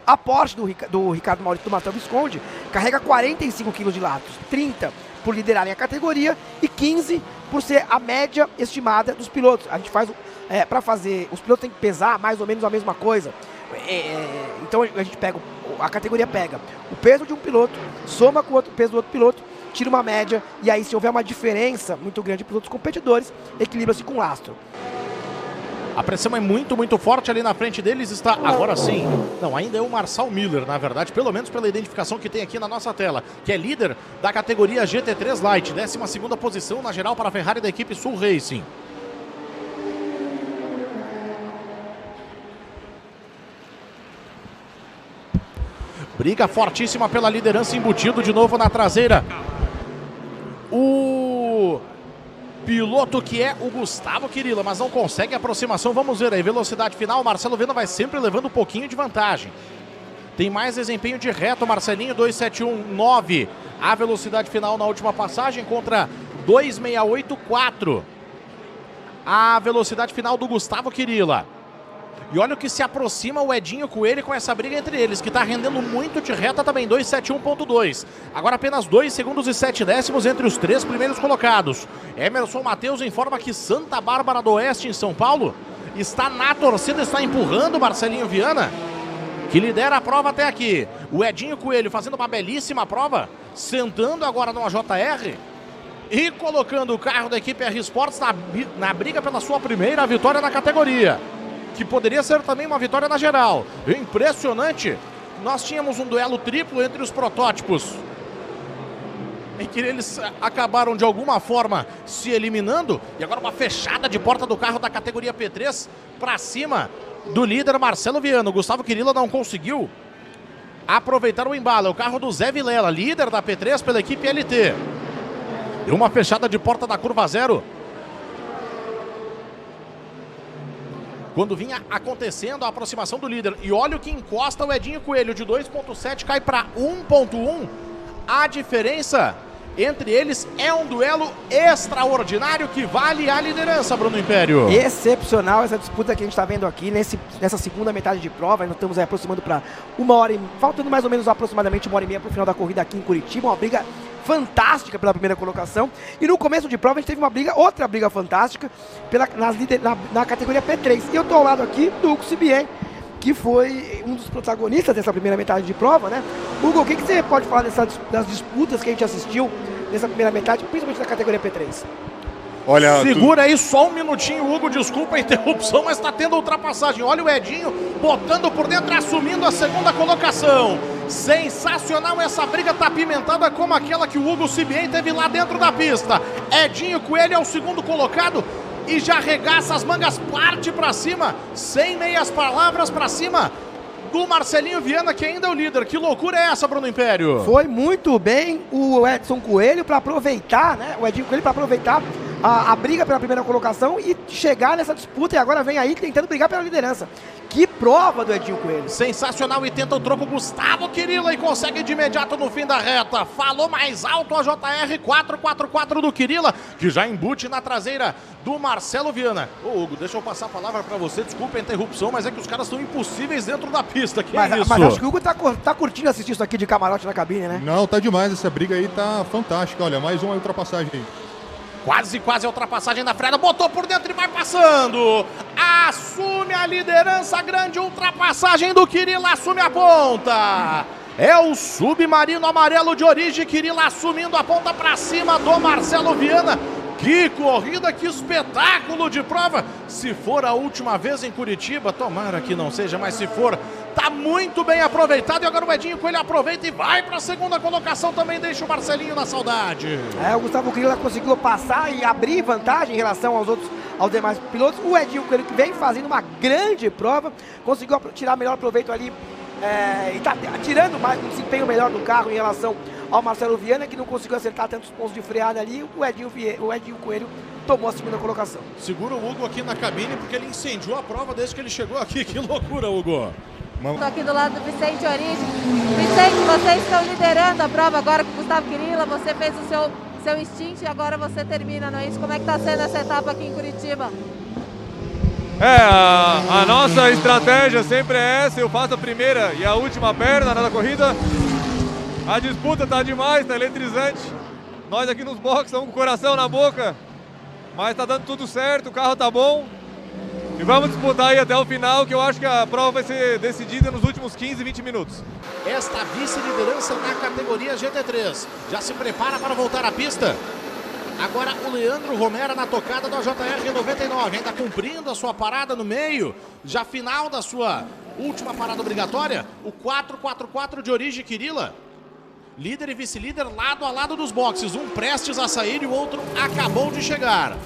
S3: A Porsche do Ricardo Maurício do Matão Visconde carrega 45 quilos de lastros, 30 por liderarem a categoria e 15 por ser a média estimada dos pilotos. A gente faz, para fazer, os pilotos têm que pesar mais ou menos a mesma coisa. Então a gente a categoria pega o peso de um piloto, soma com o peso do outro piloto, tira uma média e aí se houver uma diferença muito grande para os outros competidores, equilibra-se com lastro.
S2: A pressão é muito, muito forte ali na frente deles. Está agora sim. Não, ainda é o Marçal Miller, na verdade, pelo menos pela identificação que tem aqui na nossa tela, que é líder da categoria GT3 Light, 12ª posição na geral para a Ferrari da equipe Sul Racing. Briga fortíssima pela liderança, embutido de novo na traseira. piloto que é o Gustavo Quirila, mas não consegue aproximação. Vamos ver aí, velocidade final, o Marcelo Viana vai sempre levando um pouquinho de vantagem. Tem mais desempenho de reta, o Marcelinho, 2,719. A velocidade final na última passagem contra 2,684. A velocidade final do Gustavo Quirila. E olha o que se aproxima o Edinho Coelho com essa briga entre eles, que está rendendo muito de reta também, 2,71.2. Agora apenas 2 segundos e 7 décimos entre os 3 primeiros colocados. Emerson Matheus informa que Santa Bárbara do Oeste, em São Paulo, está na torcida, está empurrando o Marcelinho Viana, que lidera a prova até aqui. O Edinho Coelho fazendo uma belíssima prova, sentando agora no AJR e colocando o carro da equipe R Sports na briga pela sua primeira vitória na categoria, que poderia ser também uma vitória na geral. Impressionante, nós tínhamos um duelo triplo entre os protótipos, em que eles acabaram de alguma forma se eliminando, e agora uma fechada de porta do carro da categoria P3 para cima do líder Marcelo Viana. O Gustavo Quirila não conseguiu aproveitar o embalo. É o carro do Zé Vilela, líder da P3 pela equipe LT. Deu uma fechada de porta da curva zero, quando vinha acontecendo a aproximação do líder. E olha o que encosta o Edinho Coelho, de 2,7 cai para 1,1. A diferença entre eles é um duelo extraordinário que vale a liderança, Bruno Império.
S3: Excepcional essa disputa que a gente está vendo aqui nessa segunda metade de prova. Nós estamos aí aproximando para 1 hora, faltando mais ou menos aproximadamente 1 hora e meia para o final da corrida aqui em Curitiba. Uma briga fantástica pela primeira colocação. E no começo de prova a gente teve outra briga fantástica na categoria P3. E eu estou ao lado aqui do Hugo Sibien, que foi um dos protagonistas dessa primeira metade de prova, né? Hugo, o que você pode falar das disputas que a gente assistiu nessa primeira metade, principalmente na categoria P3?
S2: Olha, segura aí só um minutinho, Hugo, desculpa a interrupção, mas está tendo ultrapassagem. Olha o Edinho botando por dentro, assumindo a segunda colocação. Sensacional, essa briga tá apimentada como aquela que o Hugo Sibien teve lá dentro da pista. Edinho Coelho é o segundo colocado e já arregaça as mangas, parte para cima, sem meias palavras, para cima do Marcelinho Viana, que ainda é o líder. Que loucura é essa, Bruno Império?
S3: Foi muito bem o Edson Coelho para aproveitar, né? O Edinho Coelho para aproveitar a briga pela primeira colocação e chegar nessa disputa, e agora vem aí tentando brigar pela liderança. Que prova do Edinho Coelho.
S2: Sensacional, e tenta o troco Gustavo Quirila e consegue de imediato no fim da reta. Falou mais alto a JR 444 do Quirila, que já embute na traseira do Marcelo Viana. Ô Hugo, deixa eu passar a palavra pra você, desculpa a interrupção, mas é que os caras estão impossíveis dentro da pista. Que
S3: mas,
S2: é isso?
S3: Mas acho que o Hugo tá curtindo assistir isso aqui de camarote na cabine, né?
S6: Não, tá demais, essa briga aí tá fantástica. Olha, mais uma ultrapassagem aí.
S2: Quase a ultrapassagem da freada, botou por dentro e vai passando. Assume a liderança, grande ultrapassagem do Quirila, assume a ponta. É o submarino amarelo de origem, Quirila assumindo a ponta para cima do Marcelo Viana. Que corrida, que espetáculo de prova. Se for a última vez em Curitiba, tomara que não seja, mas se for, tá muito bem aproveitado. E agora o Edinho Coelho aproveita e vai para a segunda colocação, também deixa o Marcelinho na saudade.
S3: O Gustavo Quirila conseguiu passar e abrir vantagem em relação aos demais pilotos. O Edinho Coelho, que vem fazendo uma grande prova, conseguiu tirar melhor proveito ali, e tá tirando mais um desempenho melhor do carro em relação ao Marcelo Viana, que não conseguiu acertar tantos pontos de freada ali. O Edinho Coelho tomou a segunda colocação.
S2: Segura o Hugo aqui na cabine, porque ele incendiou a prova desde que ele chegou aqui. Que loucura, Hugo.
S4: Estou aqui do lado do Vicente Origi. Vicente, vocês estão liderando a prova agora com o Gustavo Quirila. Você fez o seu stint e agora você termina, não é isso? Como é que está sendo essa etapa aqui em Curitiba?
S7: A nossa estratégia sempre é essa. Eu faço a primeira e a última perna na corrida. A disputa tá demais, tá eletrizante. Nós aqui nos boxes estamos com o coração na boca, mas tá dando tudo certo, o carro tá bom. E vamos disputar aí até o final, que eu acho que a prova vai ser decidida nos últimos 15, 20 minutos.
S2: Esta vice-liderança na categoria GT3. Já se prepara para voltar à pista. Agora o Leandro Romero na tocada da JR99, ainda cumprindo a sua parada no meio, já final da sua última parada obrigatória, o 444 de origem Quirila. Líder e vice-líder lado a lado dos boxes, um prestes a sair e o outro acabou de chegar.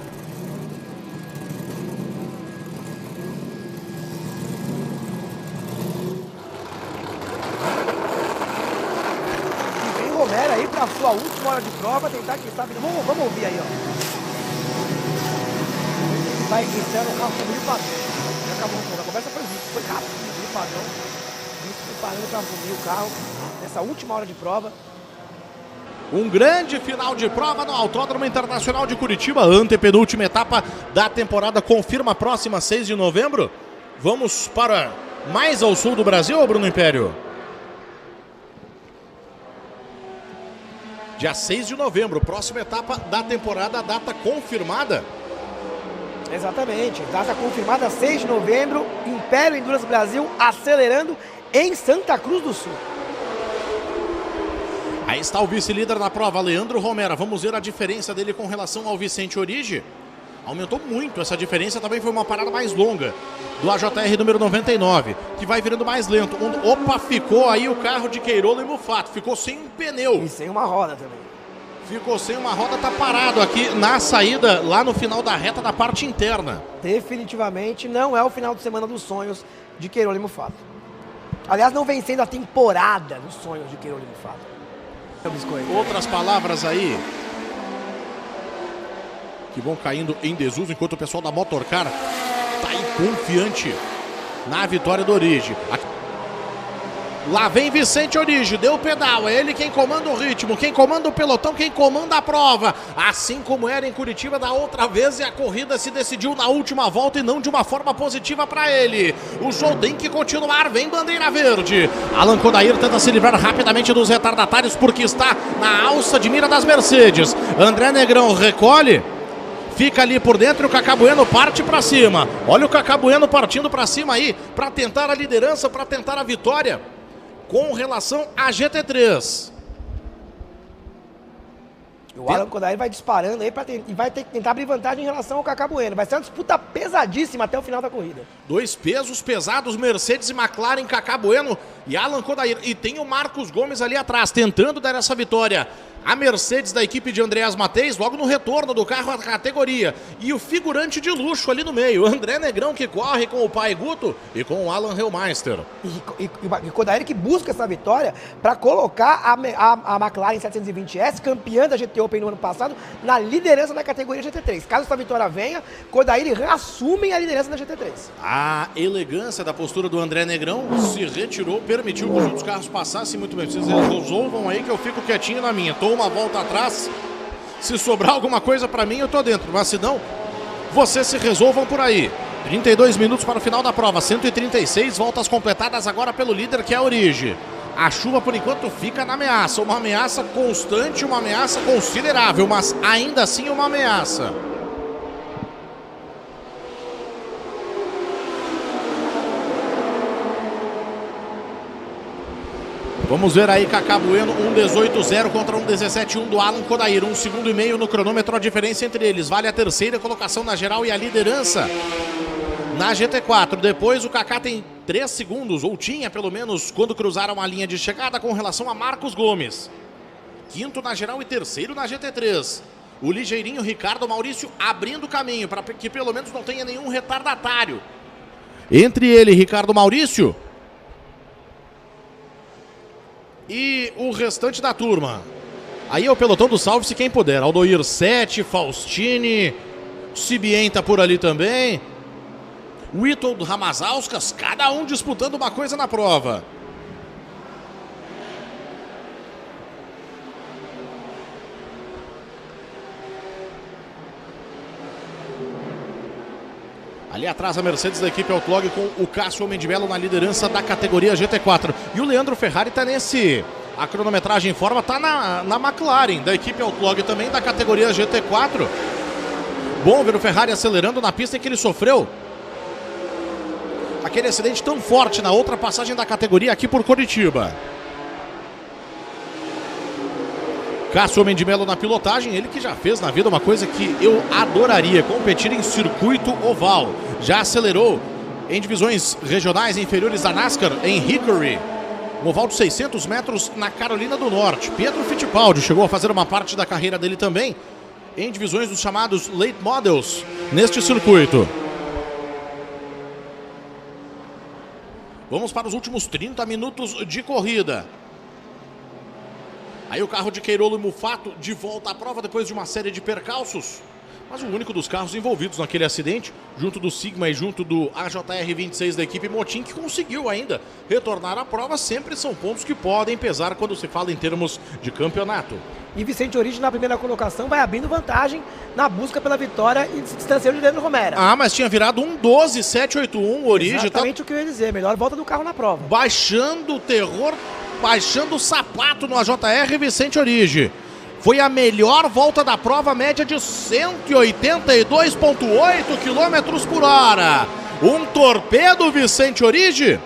S3: E vem Romero aí para a sua última hora de prova, tentar, quem sabe, vamos ouvir aí, ó. vai entrando o carro com o Emílio Padrão. Já acabou, a conversa foi rápida. O Emílio Padrão se preparando para assumir o carro nessa última hora de prova.
S2: Um grande final de prova no Autódromo Internacional de Curitiba, antepenúltima etapa da temporada, confirma a próxima 6 de novembro. Vamos para mais ao sul do Brasil, Bruno Império? Dia 6 de novembro, próxima etapa da temporada, data confirmada.
S3: Exatamente, data confirmada 6 de novembro, Império Endurance Brasil acelerando em Santa Cruz do Sul.
S2: Aí está o vice-líder na prova, Leandro Romera. Vamos ver a diferença dele com relação ao Vicente Origi. Aumentou muito essa diferença, também foi uma parada mais longa do AJR número 99, que vai virando mais lento. Opa, ficou aí o carro de Queirolo e Mufato, ficou sem um pneu.
S3: E sem uma roda também.
S2: Ficou sem uma roda, tá parado aqui na saída, lá no final da reta da parte interna.
S3: Definitivamente não é o final de semana dos sonhos de Queirolo e Mufato. Aliás, não vem sendo a temporada dos sonhos de Queirolo e Mufato.
S2: Outras palavras aí que vão caindo em desuso, enquanto o pessoal da Motorcar tá aí confiante na vitória do Origi. Lá vem Vicente Origi, deu o pedal, é ele quem comanda o ritmo, quem comanda o pelotão, quem comanda a prova. Assim como era em Curitiba da outra vez, e a corrida se decidiu na última volta e não de uma forma positiva para ele. O show tem que continuar, vem bandeira verde. Alan Kodair tenta se livrar rapidamente dos retardatários porque está na alça de mira das Mercedes. André Negrão recolhe, fica ali por dentro e o Cacá Bueno parte para cima. Olha o Cacá Bueno partindo para cima aí, para tentar a liderança, para tentar a vitória com relação à GT3.
S3: O Alan Kodair vai disparando aí e vai ter que tentar abrir vantagem em relação ao Cacá Bueno. Vai ser uma disputa pesadíssima até o final da corrida.
S2: Dois pesos pesados, Mercedes e McLaren, Cacá Bueno e Alan Kodair. E tem o Marcos Gomes ali atrás, tentando dar essa vitória. A Mercedes da equipe de Andreas Mateis, logo no retorno do carro à categoria. E o figurante de luxo ali no meio, André Negrão, que corre com o pai Guto e com o Alan Hellmeister.
S3: E Kodair que busca essa vitória para colocar a McLaren 720S, campeã da GT Open no ano passado, na liderança da categoria GT3. Caso essa vitória venha, Kodair reassume a liderança da GT3.
S2: A elegância da postura do André Negrão se retirou, permitiu que os outros carros passassem muito bem. Vocês resolvam aí que eu fico quietinho na minha. Tô uma volta atrás, se sobrar alguma coisa pra mim eu tô dentro, mas se não, vocês se resolvam por aí. 32 minutos para o final da prova, 136 voltas completadas agora pelo líder, que é a Origi. A chuva por enquanto fica na ameaça, uma ameaça constante, uma ameaça considerável, mas ainda assim uma ameaça. Vamos ver aí, Cacá Bueno, 1:18.0 contra 1:17.1 do Alan Kodair. 1,5 segundos no cronômetro, a diferença entre eles. Vale a terceira colocação na geral e a liderança na GT4. Depois o Cacá tem 3 segundos, ou tinha pelo menos, quando cruzaram a linha de chegada com relação a Marcos Gomes. Quinto na geral e terceiro na GT3. O ligeirinho Ricardo Maurício abrindo caminho para que pelo menos não tenha nenhum retardatário. Entre ele e Ricardo Maurício e o restante da turma. Aí é o pelotão do Salve-se quem puder. Aldoir 7, Faustini, Cibien tá por ali também. Witold Ramazauskas, cada um disputando uma coisa na prova. Ali atrás a Mercedes da equipe Outlog com o Cássio Homem de Melo na liderança da categoria GT4. E o Leandro Ferrari está nesse... A cronometragem em forma está na McLaren, da equipe Outlog também, da categoria GT4. Bom ver o Ferrari acelerando na pista em que ele sofreu aquele acidente tão forte na outra passagem da categoria aqui por Curitiba. Cássio Homem de Melo na pilotagem, ele que já fez na vida uma coisa que eu adoraria, competir em circuito oval. Já acelerou em divisões regionais inferiores da NASCAR em Hickory, um oval de 600 metros na Carolina do Norte. Pietro Fittipaldi chegou a fazer uma parte da carreira dele também em divisões dos chamados Late Models neste circuito. Vamos para os últimos 30 minutos de corrida. Aí o carro de Queirolo e Mufato de volta à prova depois de uma série de percalços. mas o único dos carros envolvidos naquele acidente, junto do Sigma e junto do AJR26 da equipe Motim, que conseguiu ainda retornar à prova. Sempre são pontos que podem pesar quando se fala em termos de campeonato.
S3: E Vicente Origi na primeira colocação vai abrindo vantagem na busca pela vitória e se distanciando de Leandro Romero.
S2: Ah, mas tinha virado 1:12.781 o Origi.
S3: Exatamente o que eu ia dizer, melhor volta do carro na prova.
S2: Baixando o terror, baixando o sapato no AJR Vicente Origi. Foi a melhor volta da prova, média de 182,8 km por hora. Um torpedo Vicente Origi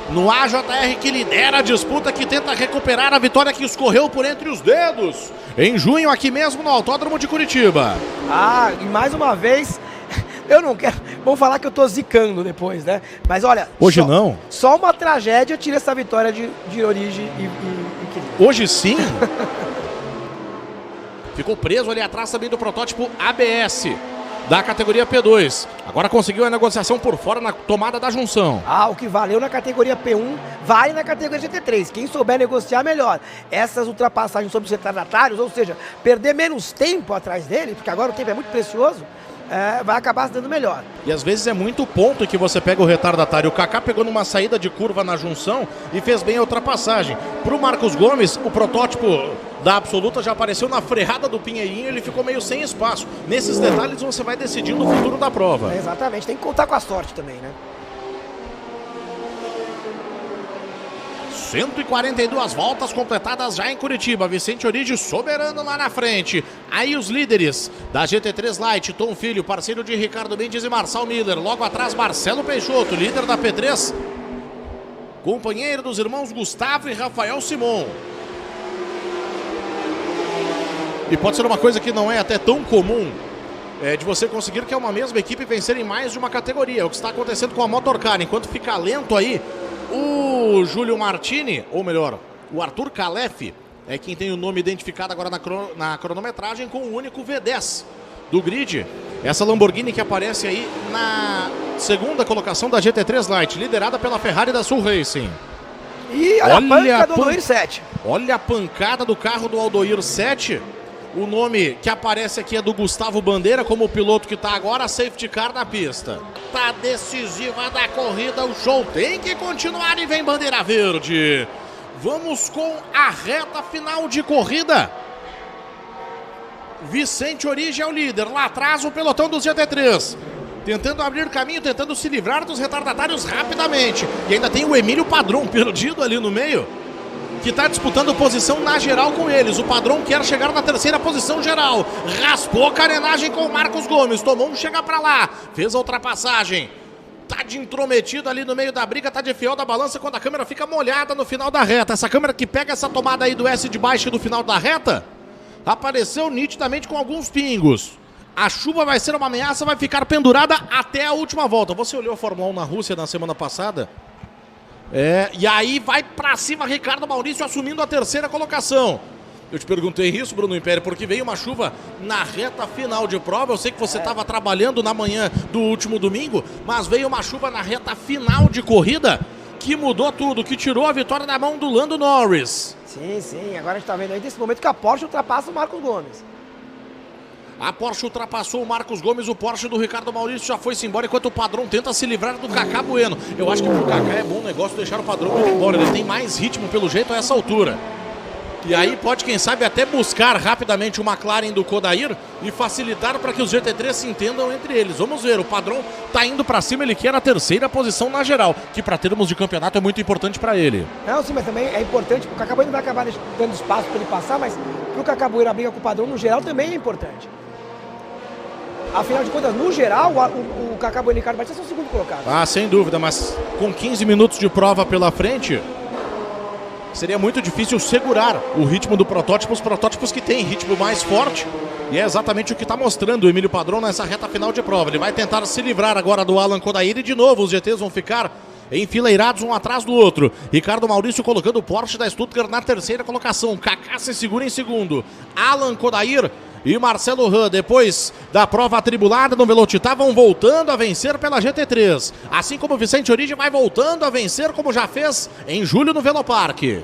S2: no AJR, que lidera a disputa, que tenta recuperar a vitória que escorreu por entre os dedos em junho aqui mesmo no Autódromo de Curitiba.
S3: Ah, e mais uma vez, eu não quero... Vamos falar que eu tô zicando depois, né? Mas olha...
S2: Hoje não.
S3: Só uma tragédia tira essa vitória de Origi e
S2: Hoje sim. Ficou preso ali atrás também do protótipo ABS da categoria P2. Agora conseguiu a negociação por fora na tomada da junção.
S3: Ah, o que valeu na categoria P1 vale na categoria GT3. Quem souber negociar, melhor. Essas ultrapassagens sobre os retardatários, ou seja, perder menos tempo atrás dele, porque agora o tempo é muito precioso, vai acabar se dando melhor.
S2: E às vezes é muito ponto que você pega o retardatário. O Kaká pegou numa saída de curva na junção e fez bem a ultrapassagem. Para o Marcos Gomes, o protótipo da Absoluta já apareceu na freada do Pinheirinho, ele ficou meio sem espaço. Nesses detalhes você vai decidindo o futuro da prova.
S3: Exatamente, tem que contar com a sorte também, né?
S2: 142 voltas completadas já em Curitiba. Vicente Origi soberano lá na frente. Aí os líderes da GT3 Light, Tom Filho, parceiro de Ricardo Mendes e Marçal Miller. Logo atrás, Marcelo Peixoto, líder da P3, companheiro dos irmãos Gustavo e Rafael Simon. E pode ser uma coisa que não é até tão comum, de você conseguir que é uma mesma equipe vencer em mais de uma categoria. É o que está acontecendo com a Motorcar. Enquanto fica lento aí, o Júlio Martini, ou melhor, o Arthur Calef, é quem tem o nome identificado agora na cronometragem com o único V10 do grid. Essa Lamborghini que aparece aí na segunda colocação da GT3 Light, liderada pela Ferrari da Sul Racing.
S3: E olha a pancada do Aldoir 7.
S2: Olha a pancada do carro do Aldoir 7. O nome que aparece aqui é do Gustavo Bandeira, como o piloto que está agora, a safety car na pista. Tá decisiva da corrida, o show tem que continuar e vem bandeira verde. Vamos com a reta final de corrida. Vicente Origi é o líder, lá atrás o pelotão dos GT3. Tentando abrir caminho, tentando se livrar dos retardatários rapidamente. E ainda tem o Emílio Padron perdido ali no meio, que está disputando posição na geral com eles. O Padrão quer chegar na terceira posição geral. Raspou a carenagem com o Marcos Gomes. Tomou um chega pra lá. Fez a ultrapassagem. Tá de intrometido ali no meio da briga. Tá de fiel da balança quando a câmera fica molhada no final da reta. Essa câmera que pega essa tomada aí do S de baixo do final da reta apareceu nitidamente com alguns pingos. A chuva vai ser uma ameaça, vai ficar pendurada até a última volta. Você olhou a Fórmula 1 na Rússia na semana passada? E aí vai pra cima Ricardo Maurício assumindo a terceira colocação. Eu te perguntei isso, Bruno Império, porque veio uma chuva na reta final de prova. Eu sei que você estava trabalhando na manhã do último domingo, mas veio uma chuva na reta final de corrida que mudou tudo, que tirou a vitória da mão do Lando Norris.
S3: Sim, agora a gente tá vendo aí desse momento que a Porsche ultrapassa o Marcos Gomes.
S2: A Porsche ultrapassou o Marcos Gomes, o Porsche do Ricardo Maurício já foi-se embora, enquanto o Padrão tenta se livrar do Kaká Bueno. Eu acho que pro Kaká é bom negócio deixar o Padrão ir embora, ele tem mais ritmo pelo jeito a essa altura. E aí pode, quem sabe, até buscar rapidamente o McLaren do Kodair e facilitar para que os GT3 se entendam entre eles. Vamos ver, o Padrão tá indo para cima, ele quer a terceira posição na geral, que para termos de campeonato é muito importante para ele.
S3: Não, sim, mas também é importante, o Kaká Bueno vai acabar dando espaço para ele passar, mas pro Kaká Bueno a briga com o Padrão no geral também é importante. Afinal de contas, no geral, o Kaká Bueno e o Ricardo Batista são o segundo colocado.
S2: Ah, sem dúvida, mas com 15 minutos de prova pela frente, seria muito difícil segurar o ritmo do protótipo, os protótipos que têm ritmo mais forte. E é exatamente o que está mostrando o Emílio Padrão nessa reta final de prova. Ele vai tentar se livrar agora do Alan Kodair e de novo os GTs vão ficar enfileirados um atrás do outro. Ricardo Maurício colocando o Porsche da Stuttgart na terceira colocação. Kaká se segura em segundo. Alan Kodair e Marcelo Hahn, depois da prova atribulada no Velocitar, vão voltando a vencer pela GT3. Assim como o Vicente Origi vai voltando a vencer, como já fez em julho no Velopark.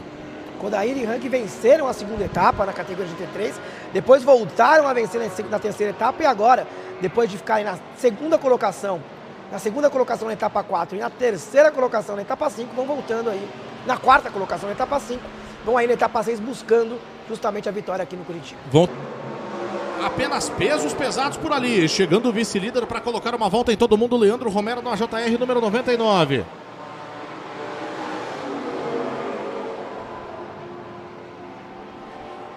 S3: Kodair e Rank venceram a segunda etapa na categoria GT3, depois voltaram a vencer na terceira etapa e agora, depois de ficarem na segunda colocação na etapa 4 e na terceira colocação na etapa 5, vão voltando aí na quarta colocação na etapa 5, vão aí na etapa 6 buscando justamente a vitória aqui no Curitiba.
S2: Apenas pesos pesados por ali. Chegando o vice-líder para colocar uma volta em todo mundo, Leandro Romero no AJR número 99.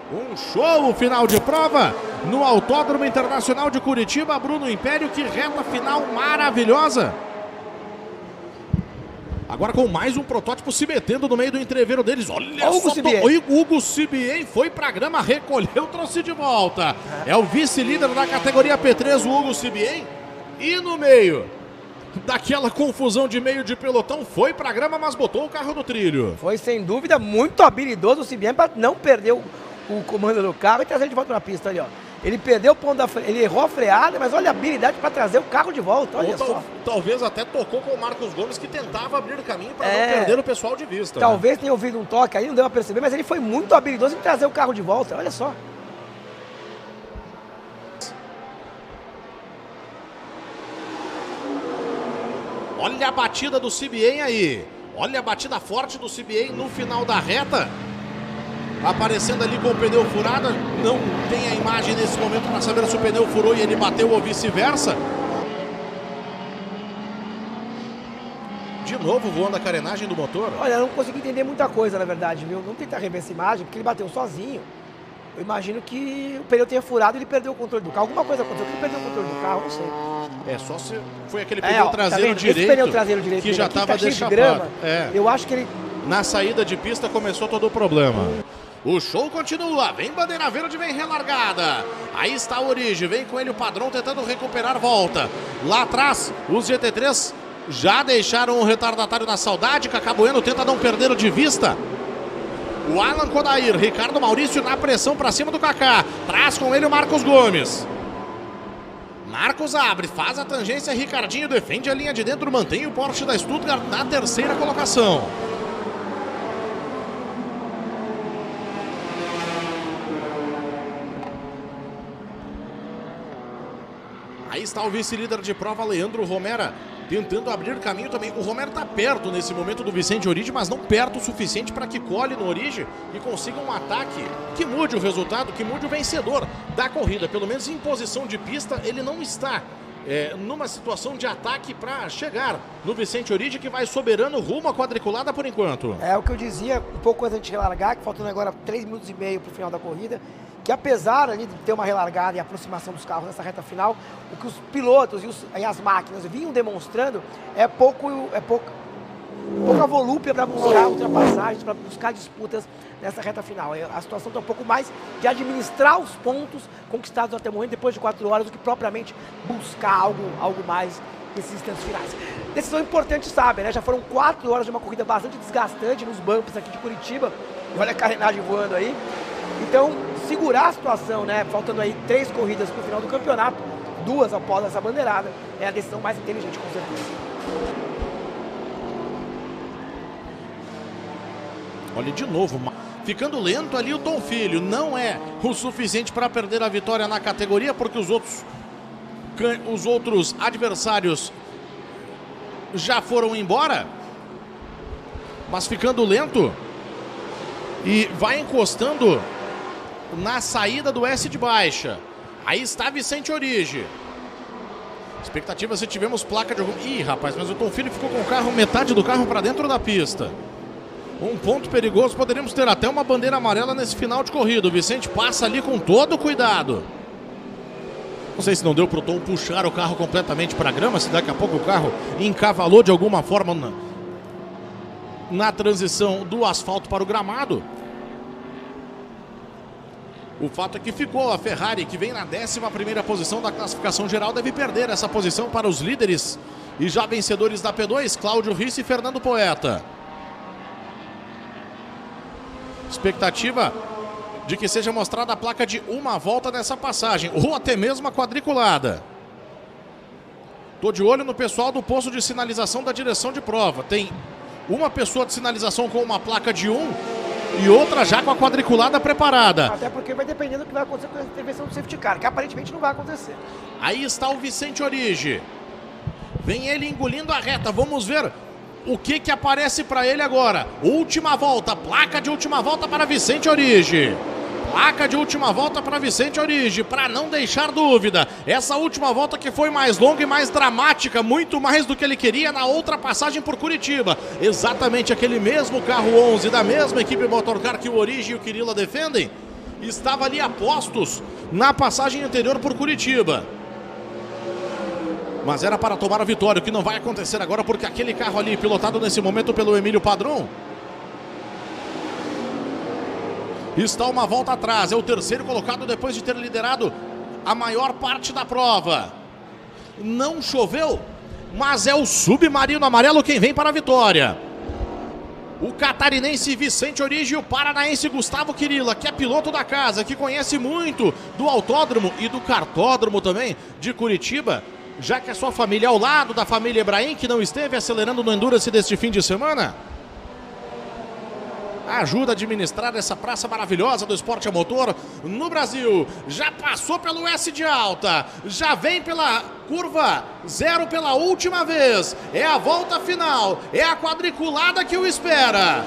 S2: Um show final de prova no Autódromo Internacional de Curitiba. Bruno Império, que reta final maravilhosa. Agora com mais um protótipo se metendo no meio do entreveiro deles. Olha só, o Hugo Sibien foi pra grama, recolheu, trouxe de volta. É o vice-líder da categoria P3, o Hugo Sibien. E no meio daquela confusão de meio de pelotão, foi pra grama, mas botou o carro no trilho.
S3: Foi sem dúvida muito habilidoso o Sibien para não perder o comando do carro e trazer ele de volta na pista ali, ó. Ele perdeu o ponto da freada, ele errou a freada, mas olha a habilidade para trazer o carro de volta, olha só.
S2: Talvez até tocou com o Marcos Gomes, que tentava abrir caminho para não perder o pessoal de vista.
S3: Talvez tenha ouvido um toque aí, não deu a perceber, mas ele foi muito habilidoso em trazer o carro de volta, olha só.
S2: Olha a batida do Sibien aí. Olha a batida forte do Sibien no final da reta. Aparecendo ali com o pneu furado. Não tem a imagem nesse momento para saber se o pneu furou e ele bateu ou vice-versa. De novo voando a carenagem do motor.
S3: Olha, eu não consegui entender muita coisa, na verdade, viu? Vamos tentar rever essa imagem, porque ele bateu sozinho. Eu imagino que o pneu tenha furado e ele perdeu o controle do carro. Alguma coisa aconteceu que ele perdeu o controle do carro, não sei.
S2: É, só se foi aquele pneu traseiro direito.
S3: Esse pneu traseiro direito
S2: que já estava deixado.
S3: Eu acho que ele...
S2: Na saída de pista começou todo o problema. O show continua, vem bandeira verde, vem relargada. Aí está o Origi, vem com ele o Padrão tentando recuperar volta. Lá atrás, os GT3 já deixaram o retardatário na saudade. Cacá Bueno tenta não perder de vista. O Alan Kodair, Ricardo Maurício na pressão para cima do Kaká. Traz com ele o Marcos Gomes. Marcos abre, faz a tangência, Ricardinho defende a linha de dentro, mantém o Porsche da Stuttgart na terceira colocação. Aí está o vice-líder de prova, Leandro Romero, tentando abrir caminho também. O Romero está perto nesse momento do Vicente Origi, mas não perto o suficiente para que cole no Origi e consiga um ataque que mude o resultado, que mude o vencedor da corrida. Pelo menos em posição de pista, ele não está numa situação de ataque para chegar no Vicente Origi, que vai soberano rumo à quadriculada por enquanto.
S3: É o que eu dizia um pouco antes de relargar, que faltando agora 3 minutos e meio para o final da corrida, que apesar ali de ter uma relargada e aproximação dos carros nessa reta final, o que os pilotos e as máquinas vinham demonstrando é pouca volúpia para buscar ultrapassagens, para buscar disputas nessa reta final. A situação está um pouco mais de administrar os pontos conquistados até o momento, depois de 4 horas, do que propriamente buscar algo mais nesses instantes finais. Decisão importante, sabe, né? Já foram 4 horas de uma corrida bastante desgastante nos bumpers aqui de Curitiba. Olha a carenagem voando aí. Então, segurar a situação, né? Faltando aí 3 corridas para o final do campeonato, 2 após essa bandeirada, é a decisão mais inteligente, com certeza.
S2: Olha de novo, ficando lento ali o Tom Filho. Não é o suficiente para perder a vitória na categoria, porque os outros adversários já foram embora. Mas ficando lento e vai encostando na saída do S de baixa. Aí está Vicente Origi. Expectativa se tivemos placa de algum... Ih, rapaz, mas o Tom Filho ficou com o carro, metade do carro para dentro da pista. Um ponto perigoso, poderíamos ter até uma bandeira amarela nesse final de corrida. O Vicente passa ali com todo cuidado. Não sei se não deu para o Tom puxar o carro completamente para a grama, se daqui a pouco o carro encavalou de alguma forma na transição do asfalto para o gramado. O fato é que ficou a Ferrari, que vem na 11ª posição da classificação geral, deve perder essa posição para os líderes e já vencedores da P2, Cláudio Ricci e Fernando Poeta. Expectativa de que seja mostrada a placa de uma volta nessa passagem, ou até mesmo a quadriculada. Tô de olho no pessoal do posto de sinalização da direção de prova. Tem uma pessoa de sinalização com uma placa de 1 e outra já com a quadriculada preparada.
S3: Até porque vai dependendo do que vai acontecer com a intervenção do safety car, que aparentemente não vai acontecer.
S2: Aí está o Vicente Origi. Vem ele engolindo a reta. Vamos ver o que aparece para ele agora. Última volta, placa de última volta para Vicente Origi. Placa de última volta para Vicente Origi, para não deixar dúvida. Essa última volta que foi mais longa e mais dramática, muito mais do que ele queria na outra passagem por Curitiba. Exatamente aquele mesmo carro 11 da mesma equipe Motorcar que o Origi e o Quirila defendem, estava ali a postos na passagem anterior por Curitiba. Mas era para tomar a vitória, o que não vai acontecer agora, porque aquele carro ali, pilotado nesse momento pelo Emílio Padron, está uma volta atrás. É o terceiro colocado depois de ter liderado a maior parte da prova. Não choveu, mas é o Submarino Amarelo quem vem para a vitória. O catarinense Vicente Origi e o paranaense Gustavo Quirila, que é piloto da casa, que conhece muito do autódromo e do kartódromo também de Curitiba, já que a sua família é ao lado da família Ebrahim, que não esteve acelerando no Endurance deste fim de semana, ajuda a administrar essa praça maravilhosa do esporte a motor no Brasil. Já passou pelo S de alta, já vem pela curva 0 pela última vez. É a volta final, é a quadriculada que o espera,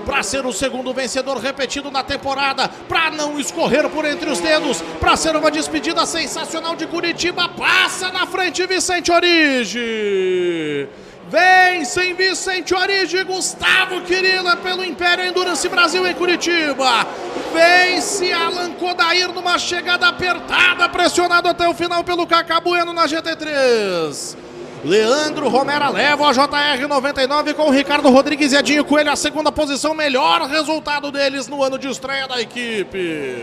S2: para ser o segundo vencedor repetido na temporada, para não escorrer por entre os dedos, para ser uma despedida sensacional de Curitiba. Passa na frente Vicente Origi. Vence em Vicente Origi, Gustavo Quirila pelo Império Endurance Brasil em Curitiba. Vence Alan Kodair numa chegada apertada, pressionado até o final pelo Cacá Bueno na GT3. Leandro Romera leva a JR99 com o Ricardo Rodrigues e Edinho Coelho a segunda posição, melhor resultado deles no ano de estreia da equipe.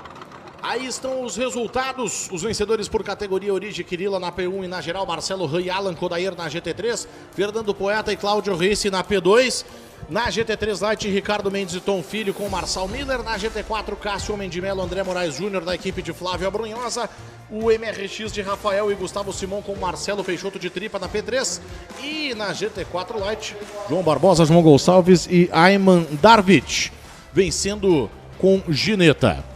S2: Aí estão os resultados, os vencedores por categoria: Origi Quirila na P1 e na geral, Marcelo Rui e Alan Kodair na GT3, Fernando Poeta e Cláudio Risse na P2, na GT3 Light, Ricardo Mendes e Tom Filho com Marçal Miller, na GT4 Cássio Mendimelo, André Moraes Júnior da equipe de Flávio Abrunhosa, o MRX de Rafael e Gustavo Simon com Marcelo Peixoto de Tripa na P3, e na GT4 Light, João Barbosa, João Gonçalves e Ayman Darvich vencendo com Gineta.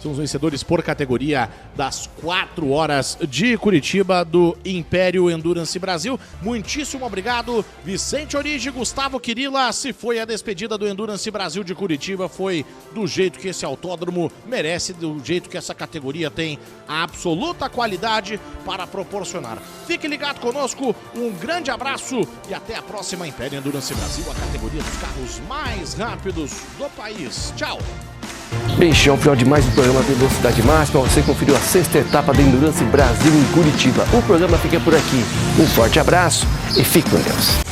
S2: São os vencedores por categoria das 4 horas de Curitiba do Império Endurance Brasil. Muitíssimo obrigado, Vicente Origi, Gustavo Quirila. Se foi a despedida do Endurance Brasil de Curitiba, foi do jeito que esse autódromo merece, do jeito que essa categoria tem a absoluta qualidade para proporcionar. Fique ligado conosco, um grande abraço e até a próxima. Império Endurance Brasil, a categoria dos carros mais rápidos do país. Tchau!
S1: Beijão, final de mais um programa Velocidade Máxima. Você conferiu a 6ª etapa da Endurance Brasil em Curitiba. O programa fica por aqui. Um forte abraço e fique com Deus.